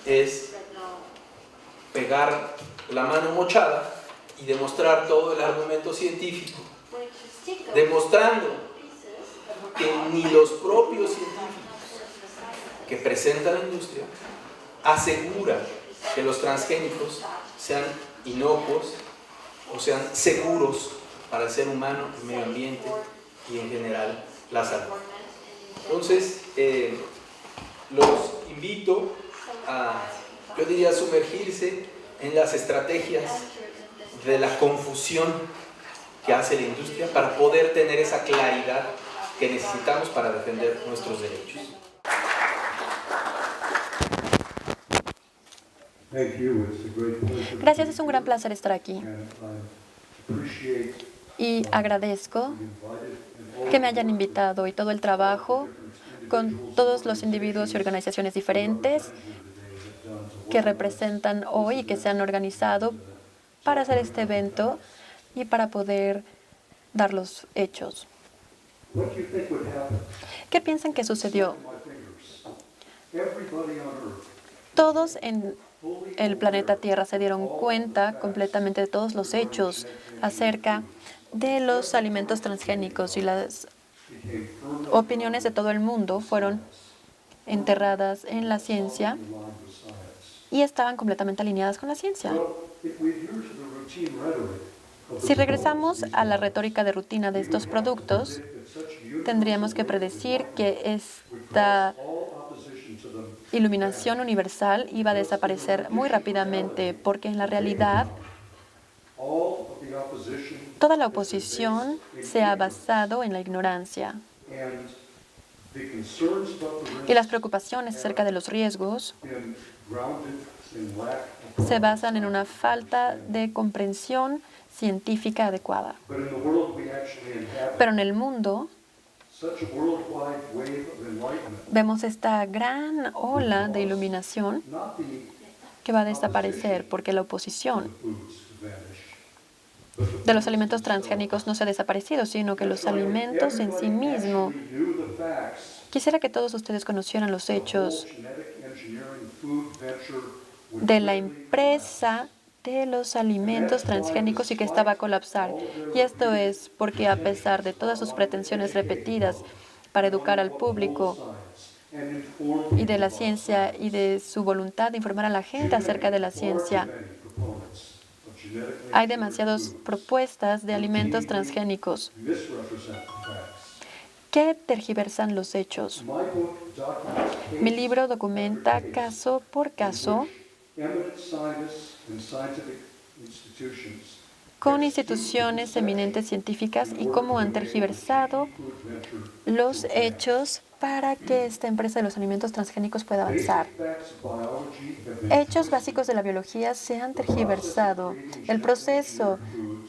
es pegar la mano mochada y demostrar todo el argumento científico, demostrando que ni los propios científicos que presenta la industria aseguran que los transgénicos sean inocuos o sean seguros para el ser humano, el medio ambiente y en general la salud. Entonces, los invito a, yo diría, sumergirse en las estrategias de la confusión que hace la industria para poder tener esa claridad que necesitamos para defender nuestros derechos. Gracias, es un gran placer estar aquí. Y agradezco que me hayan invitado y todo el trabajo con todos los individuos y organizaciones diferentes que representan hoy y que se han organizado para hacer este evento y para poder dar los hechos. ¿Qué piensan que sucedió? Todos en el planeta Tierra se dieron cuenta completamente de todos los hechos acerca de los alimentos transgénicos, y las opiniones de todo el mundo fueron enterradas en la ciencia y estaban completamente alineadas con la ciencia. Si regresamos a la retórica de rutina de estos productos, tendríamos que predecir que esta iluminación universal iba a desaparecer muy rápidamente, porque en la realidad toda la oposición se ha basado en la ignorancia. Y las preocupaciones acerca de los riesgos se basan en una falta de comprensión científica adecuada. Pero en el mundo vemos esta gran ola de iluminación que va a desaparecer porque la oposición de los alimentos transgénicos no se ha desaparecido, sino que los alimentos en sí mismos. Quisiera que todos ustedes conocieran los hechos de la empresa de los alimentos transgénicos y que estaba a colapsar. Y esto es porque, a pesar de todas sus pretensiones repetidas para educar al público y de la ciencia y de su voluntad de informar a la gente acerca de la ciencia, hay demasiadas propuestas de alimentos transgénicos que tergiversan los hechos. Mi libro documenta caso por caso con instituciones eminentes científicas y cómo han tergiversado los hechos para que esta empresa de los alimentos transgénicos pueda avanzar. Hechos básicos de la biología se han tergiversado. El proceso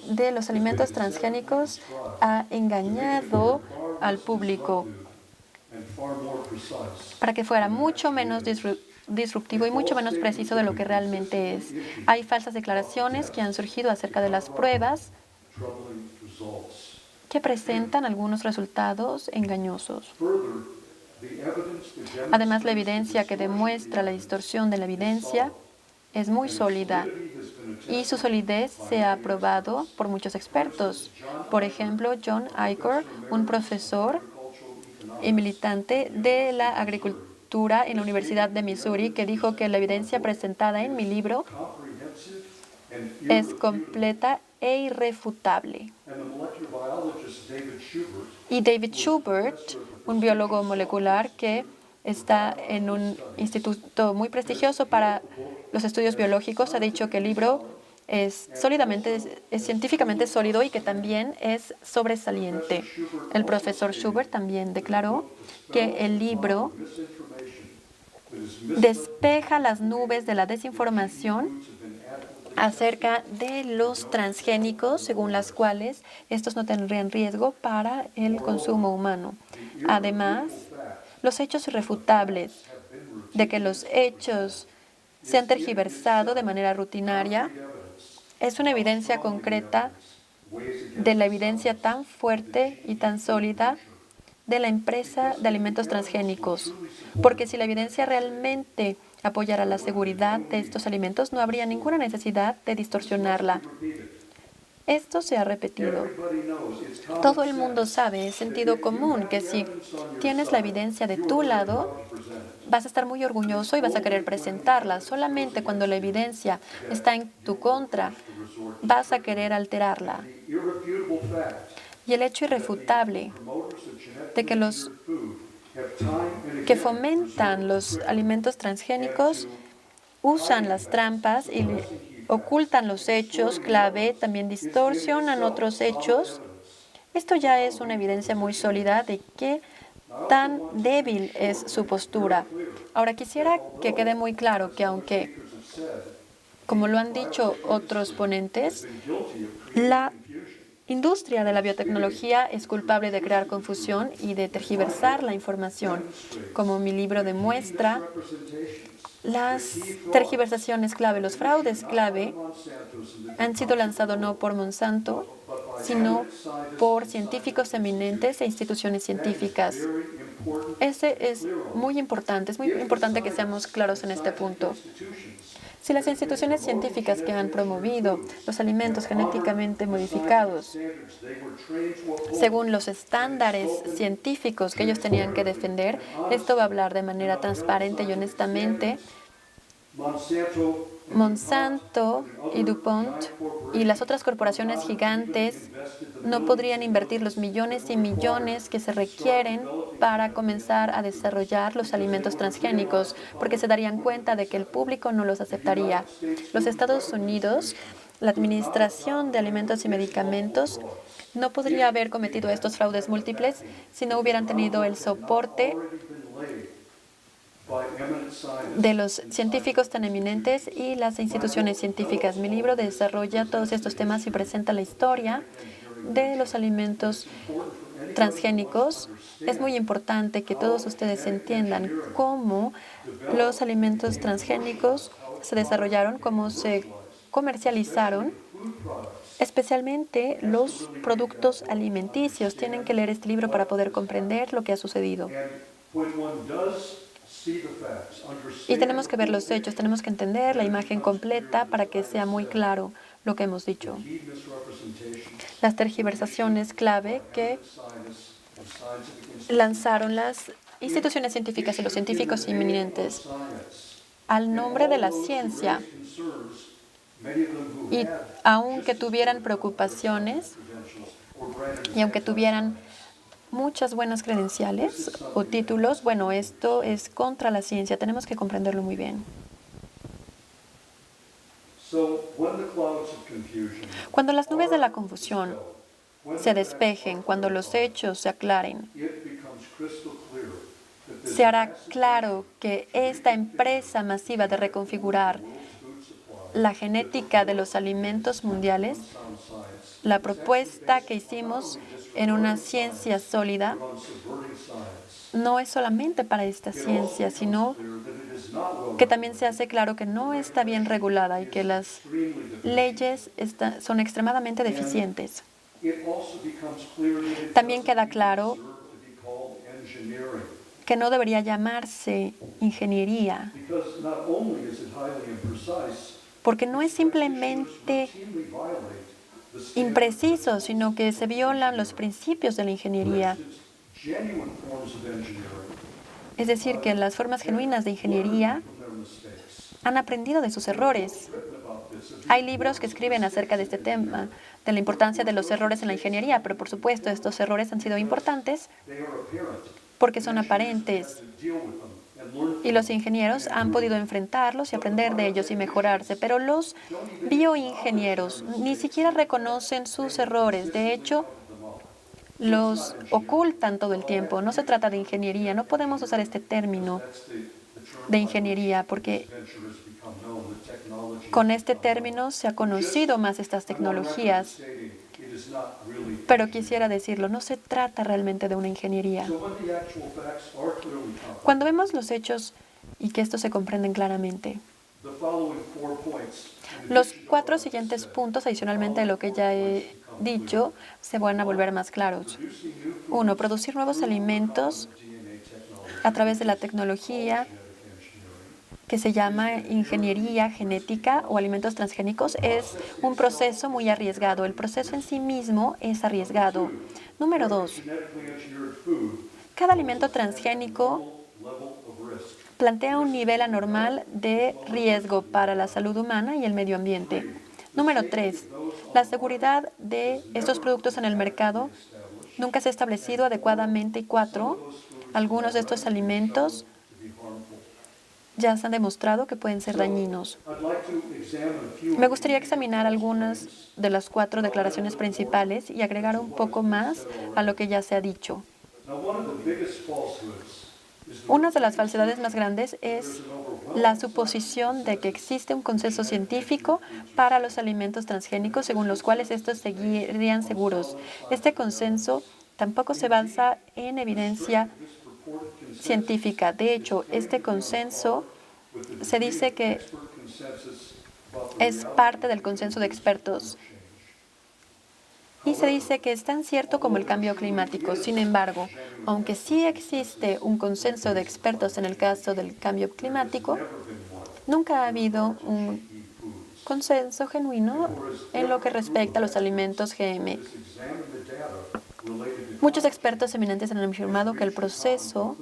de los alimentos transgénicos ha engañado al público para que fuera mucho menos disruptivo y mucho menos preciso de lo que realmente es. Hay falsas declaraciones que han surgido acerca de las pruebas que presentan algunos resultados engañosos. Además, la evidencia que demuestra la distorsión de la evidencia es muy sólida y su solidez se ha probado por muchos expertos. Por ejemplo, John Iker, un profesor y militante de la agricultura en la Universidad de Missouri, que dijo que la evidencia presentada en mi libro es completa e irrefutable. Y David Schubert, un biólogo molecular que está en un instituto muy prestigioso para los estudios biológicos, ha dicho que el libro es científicamente sólido y que también es sobresaliente. El profesor Schubert también declaró que el libro despeja las nubes de la desinformación acerca de los transgénicos, según las cuales estos no tendrían riesgo para el consumo humano. Además, los hechos irrefutables de que los hechos se han tergiversado de manera rutinaria es una evidencia concreta de la evidencia tan fuerte y tan sólida de la empresa de alimentos transgénicos. Porque si la evidencia realmente apoyara la seguridad de estos alimentos, no habría ninguna necesidad de distorsionarla. Esto se ha repetido. Todo el mundo sabe, es sentido común, que si tienes la evidencia de tu lado, vas a estar muy orgulloso y vas a querer presentarla. Solamente cuando la evidencia está en tu contra, vas a querer alterarla. Y el hecho irrefutable de que los que fomentan los alimentos transgénicos usan las trampas y ocultan los hechos clave, también distorsionan otros hechos. Esto ya es una evidencia muy sólida de qué tan débil es su postura. Ahora, quisiera que quede muy claro que aunque, como lo han dicho otros ponentes, la industria de la biotecnología es culpable de crear confusión y de tergiversar la información. Como mi libro demuestra, las tergiversaciones clave, los fraudes clave, han sido lanzados no por Monsanto, sino por científicos eminentes e instituciones científicas. Ese es muy importante que seamos claros en este punto. Si las instituciones científicas que han promovido los alimentos genéticamente modificados, según los estándares científicos que ellos tenían que defender, esto va a hablar de manera transparente y honestamente Monsanto y DuPont y las otras corporaciones gigantes no podrían invertir los millones y millones que se requieren para comenzar a desarrollar los alimentos transgénicos, porque se darían cuenta de que el público no los aceptaría. Los Estados Unidos, la Administración de Alimentos y Medicamentos, no podría haber cometido estos fraudes múltiples si no hubieran tenido el soporte de los científicos tan eminentes y las instituciones científicas. Mi libro desarrolla todos estos temas y presenta la historia de los alimentos transgénicos. Es muy importante que todos ustedes entiendan cómo los alimentos transgénicos se desarrollaron, cómo se comercializaron, especialmente los productos alimenticios. Tienen que leer este libro para poder comprender lo que ha sucedido. Y tenemos que ver los hechos, tenemos que entender la imagen completa para que sea muy claro lo que hemos dicho. Las tergiversaciones clave que lanzaron las instituciones científicas y los científicos eminentes al nombre de la ciencia, y aunque tuvieran preocupaciones y aunque tuvieran muchas buenas credenciales o títulos, bueno, esto es contra la ciencia. Tenemos que comprenderlo muy bien. Cuando las nubes de la confusión se despejen, cuando los hechos se aclaren, se hará claro que esta empresa masiva de reconfigurar la genética de los alimentos mundiales, la propuesta que hicimos en una ciencia sólida, no es solamente para esta ciencia, sino que también se hace claro que no está bien regulada y que las leyes son extremadamente deficientes. También queda claro que no debería llamarse ingeniería, porque no es simplemente impreciso, sino que se violan los principios de la ingeniería. Es decir, que las formas genuinas de ingeniería han aprendido de sus errores. Hay libros que escriben acerca de este tema, de la importancia de los errores en la ingeniería, pero por supuesto estos errores han sido importantes porque son aparentes y los ingenieros han podido enfrentarlos y aprender de ellos y mejorarse, pero los bioingenieros ni siquiera reconocen sus errores. De hecho, los ocultan todo el tiempo. No se trata de ingeniería. No podemos usar este término de ingeniería porque con este término se ha conocido más estas tecnologías. Pero quisiera decirlo, no se trata realmente de una ingeniería. Cuando vemos los hechos y que estos se comprenden claramente, los 4 siguientes puntos, adicionalmente a lo que ya he dicho, se van a volver más claros. 1. Producir nuevos alimentos a través de la tecnología que se llama ingeniería genética o alimentos transgénicos es un proceso muy arriesgado. El proceso en sí mismo es arriesgado. Número 2. Cada alimento transgénico plantea un nivel anormal de riesgo para la salud humana y el medio ambiente. Número 3. La seguridad de estos productos en el mercado nunca se ha establecido adecuadamente. Y 4. Algunos de estos alimentos ya se han demostrado que pueden ser dañinos. Me gustaría examinar algunas de las 4 declaraciones principales y agregar un poco más a lo que ya se ha dicho. Una de las falsedades más grandes es la suposición de que existe un consenso científico para los alimentos transgénicos según los cuales estos seguirían seguros. Este consenso tampoco se basa en evidencia científica. De hecho, este consenso se dice que es parte del consenso de expertos y se dice que es tan cierto como el cambio climático. Sin embargo, aunque sí existe un consenso de expertos en el caso del cambio climático, nunca ha habido un consenso genuino en lo que respecta a los alimentos GM. Muchos expertos eminentes han afirmado que el proceso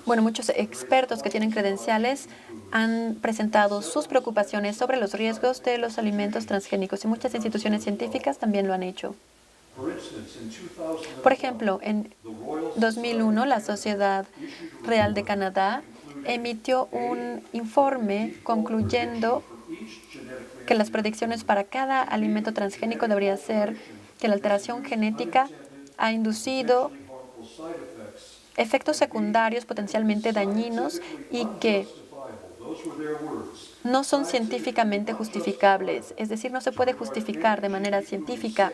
Bueno, muchos expertos que tienen credenciales han presentado sus preocupaciones sobre los riesgos de los alimentos transgénicos y muchas instituciones científicas también lo han hecho. Por ejemplo, en 2001, la Sociedad Real de Canadá emitió un informe concluyendo que las predicciones para cada alimento transgénico debería ser que la alteración genética ha inducido efectos secundarios potencialmente dañinos y que no son científicamente justificables. Es decir, no se puede justificar de manera científica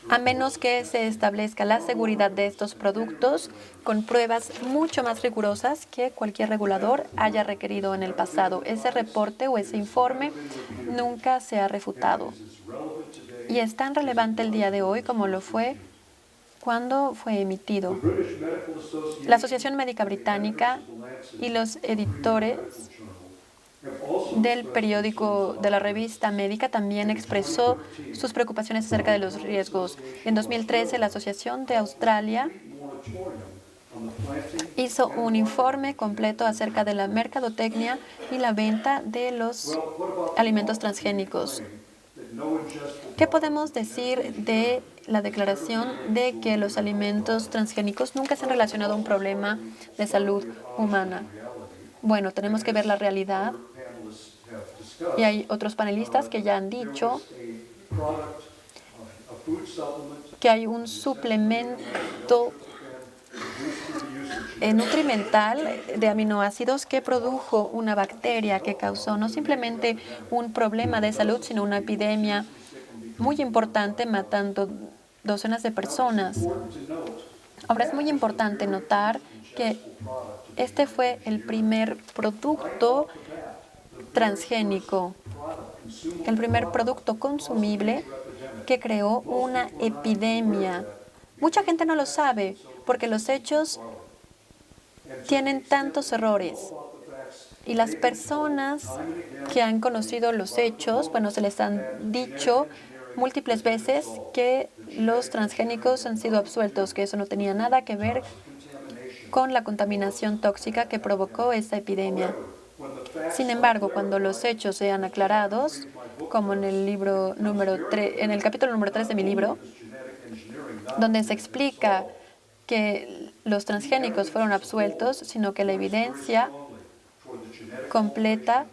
a menos que se establezca la seguridad de estos productos con pruebas mucho más rigurosas que cualquier regulador haya requerido en el pasado. Ese reporte o ese informe nunca se ha refutado. Y es tan relevante el día de hoy como lo fue cuando fue emitido. La Asociación Médica Británica y los editores del periódico de la revista médica también expresó sus preocupaciones acerca de los riesgos. En 2013, la Asociación de Australia hizo un informe completo acerca de la mercadotecnia y la venta de los alimentos transgénicos. ¿Qué podemos decir de la declaración de que los alimentos transgénicos nunca se han relacionado a un problema de salud humana? Bueno, tenemos que ver la realidad. Y hay otros panelistas que ya han dicho que hay un suplemento nutrimental de aminoácidos que produjo una bacteria que causó no simplemente un problema de salud, sino una epidemia muy importante, matando docenas de personas. Ahora es muy importante notar que este fue el primer producto transgénico, el primer producto consumible que creó una epidemia. Mucha gente no lo sabe porque los hechos tienen tantos errores. Y las personas que han conocido los hechos, bueno, se les han dicho múltiples veces que los transgénicos han sido absueltos, que eso no tenía nada que ver con la contaminación tóxica que provocó esa epidemia. Sin embargo, cuando los hechos sean aclarados, como en el libro en el capítulo número 3 de mi libro, donde se explica que los transgénicos fueron absueltos, sino que la evidencia completa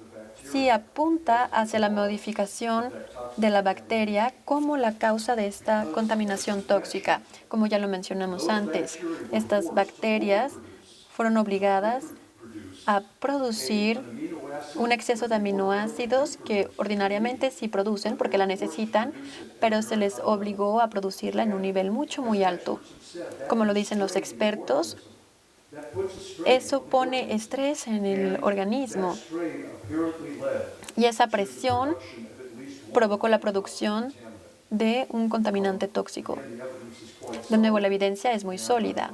sí apunta hacia la modificación de la bacteria como la causa de esta contaminación tóxica. Como ya lo mencionamos antes, estas bacterias fueron obligadas a producir un exceso de aminoácidos que ordinariamente sí producen porque la necesitan, pero se les obligó a producirla en un nivel muy alto. Como lo dicen los expertos, eso pone estrés en el organismo y esa presión provocó la producción de un contaminante tóxico. De nuevo, la evidencia es muy sólida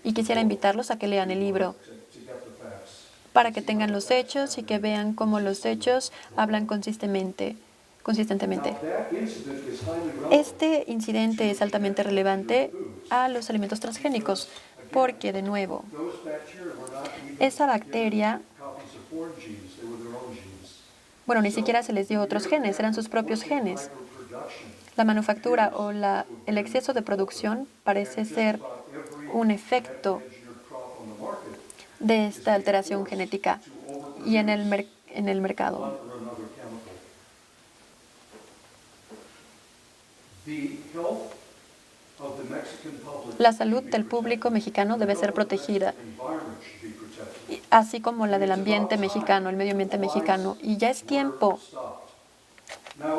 y quisiera invitarlos a que lean el libro para que tengan los hechos y que vean cómo los hechos hablan consistentemente. Este incidente es altamente relevante a los alimentos transgénicos porque, de nuevo, esa bacteria, bueno, ni siquiera se les dio otros genes, eran sus propios genes. La manufactura o el exceso de producción parece ser un efecto de esta alteración genética y en el mercado. La salud del público mexicano debe ser protegida, así como la del ambiente mexicano, el medio ambiente mexicano. Y ya es tiempo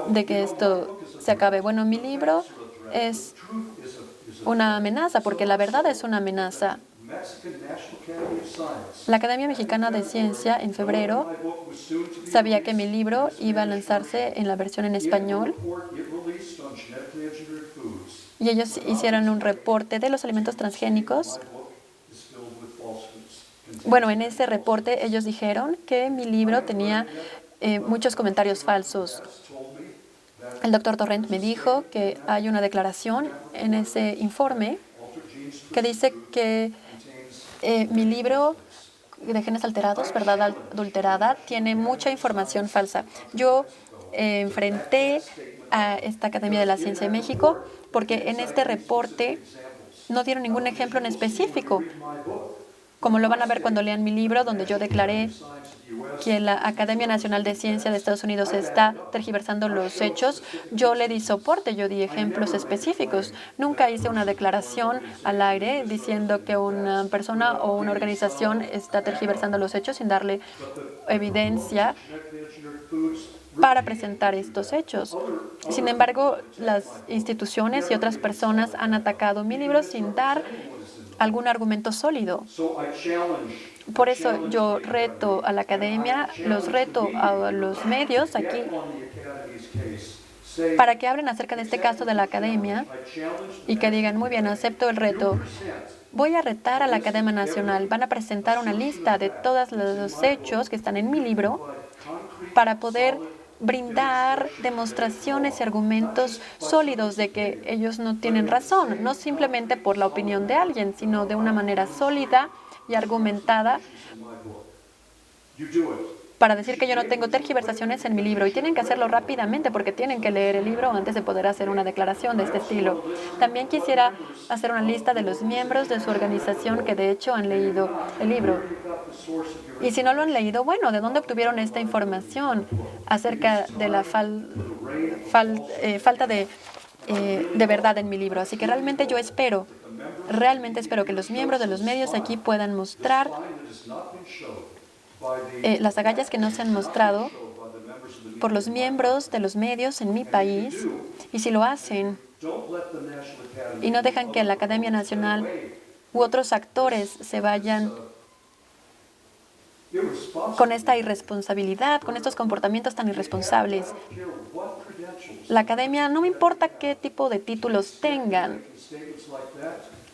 de que esto se acabe. Bueno, mi libro es una amenaza, porque la verdad es una amenaza. La Academia Mexicana de Ciencia en febrero sabía que mi libro iba a lanzarse en la versión en español y ellos hicieron un reporte de los alimentos transgénicos. Bueno, en ese reporte ellos dijeron que mi libro tenía muchos comentarios falsos. El doctor Torrent me dijo que hay una declaración en ese informe que dice que mi libro de genes alterados, verdad adulterada, tiene mucha información falsa. Yo enfrenté a esta Academia de la Ciencia de México porque en este reporte no dieron ningún ejemplo en específico, como lo van a ver cuando lean mi libro, donde yo declaré que la Academia Nacional de Ciencia de Estados Unidos está tergiversando los hechos. Yo le di soporte, yo di ejemplos específicos. Nunca hice una declaración al aire diciendo que una persona o una organización está tergiversando los hechos sin darle evidencia para presentar estos hechos. Sin embargo, las instituciones y otras personas han atacado mi libro sin dar algún argumento sólido. Por eso yo reto a la academia, los reto a los medios aquí para que hablen acerca de este caso de la academia y que digan, muy bien, acepto el reto. Voy a retar a la Academia Nacional. Van a presentar una lista de todos los hechos que están en mi libro para poder brindar demostraciones y argumentos sólidos de que ellos no tienen razón, no simplemente por la opinión de alguien, sino de una manera sólida y argumentada para decir que yo no tengo tergiversaciones en mi libro. Y tienen que hacerlo rápidamente porque tienen que leer el libro antes de poder hacer una declaración de este estilo. También quisiera hacer una lista de los miembros de su organización que de hecho han leído el libro. Y si no lo han leído, bueno, ¿de dónde obtuvieron esta información acerca de la falta de verdad en mi libro? Así que realmente yo realmente espero que los miembros de los medios aquí puedan mostrar las agallas que no se han mostrado por los miembros de los medios en mi país. Y si lo hacen y no dejan que la Academia Nacional u otros actores se vayan con esta irresponsabilidad, con estos comportamientos tan irresponsables. La academia, no me importa qué tipo de títulos tengan,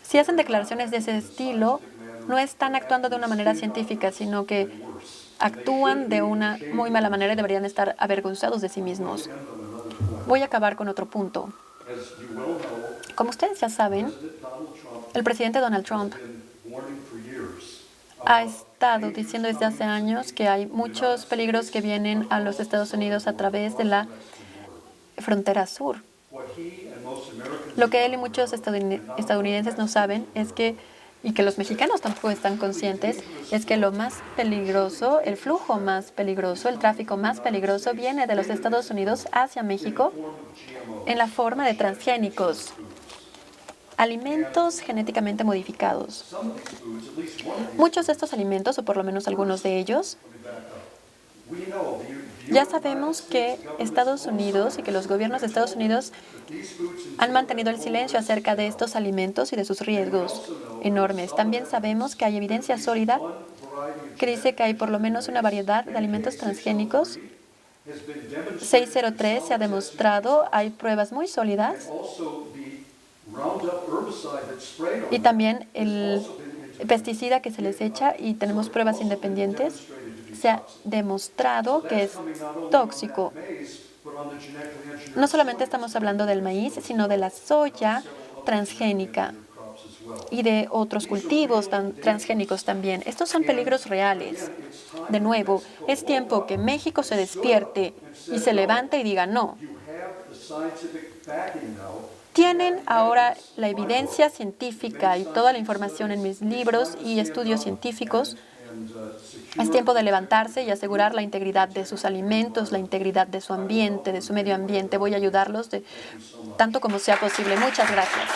si hacen declaraciones de ese estilo, no están actuando de una manera científica, sino que actúan de una muy mala manera y deberían estar avergonzados de sí mismos. Voy a acabar con otro punto. Como ustedes ya saben, el presidente Donald Trump ha estado diciendo desde hace años que hay muchos peligros que vienen a los Estados Unidos a través de la frontera sur. Lo que él y muchos estadounidenses no saben es que, y que los mexicanos tampoco están conscientes, es que lo más peligroso, el flujo más peligroso, el tráfico más peligroso viene de los Estados Unidos hacia México en la forma de transgénicos, alimentos genéticamente modificados. Muchos de estos alimentos, o por lo menos algunos de ellos, ya sabemos que Estados Unidos y que los gobiernos de Estados Unidos han mantenido el silencio acerca de estos alimentos y de sus riesgos enormes. También sabemos que hay evidencia sólida que dice que hay por lo menos una variedad de alimentos transgénicos. 603 se ha demostrado, hay pruebas muy sólidas. Y también el pesticida que se les echa, y tenemos pruebas independientes, se ha demostrado que es tóxico. No solamente estamos hablando del maíz, sino de la soya transgénica y de otros cultivos transgénicos también. Estos son peligros reales. De nuevo, es tiempo que México se despierte y se levante y diga no. Tienen ahora la evidencia científica y toda la información en mis libros y estudios científicos. Es tiempo de levantarse y asegurar la integridad de sus alimentos, la integridad de su ambiente, de su medio ambiente. Voy a ayudarlos tanto como sea posible. Muchas gracias.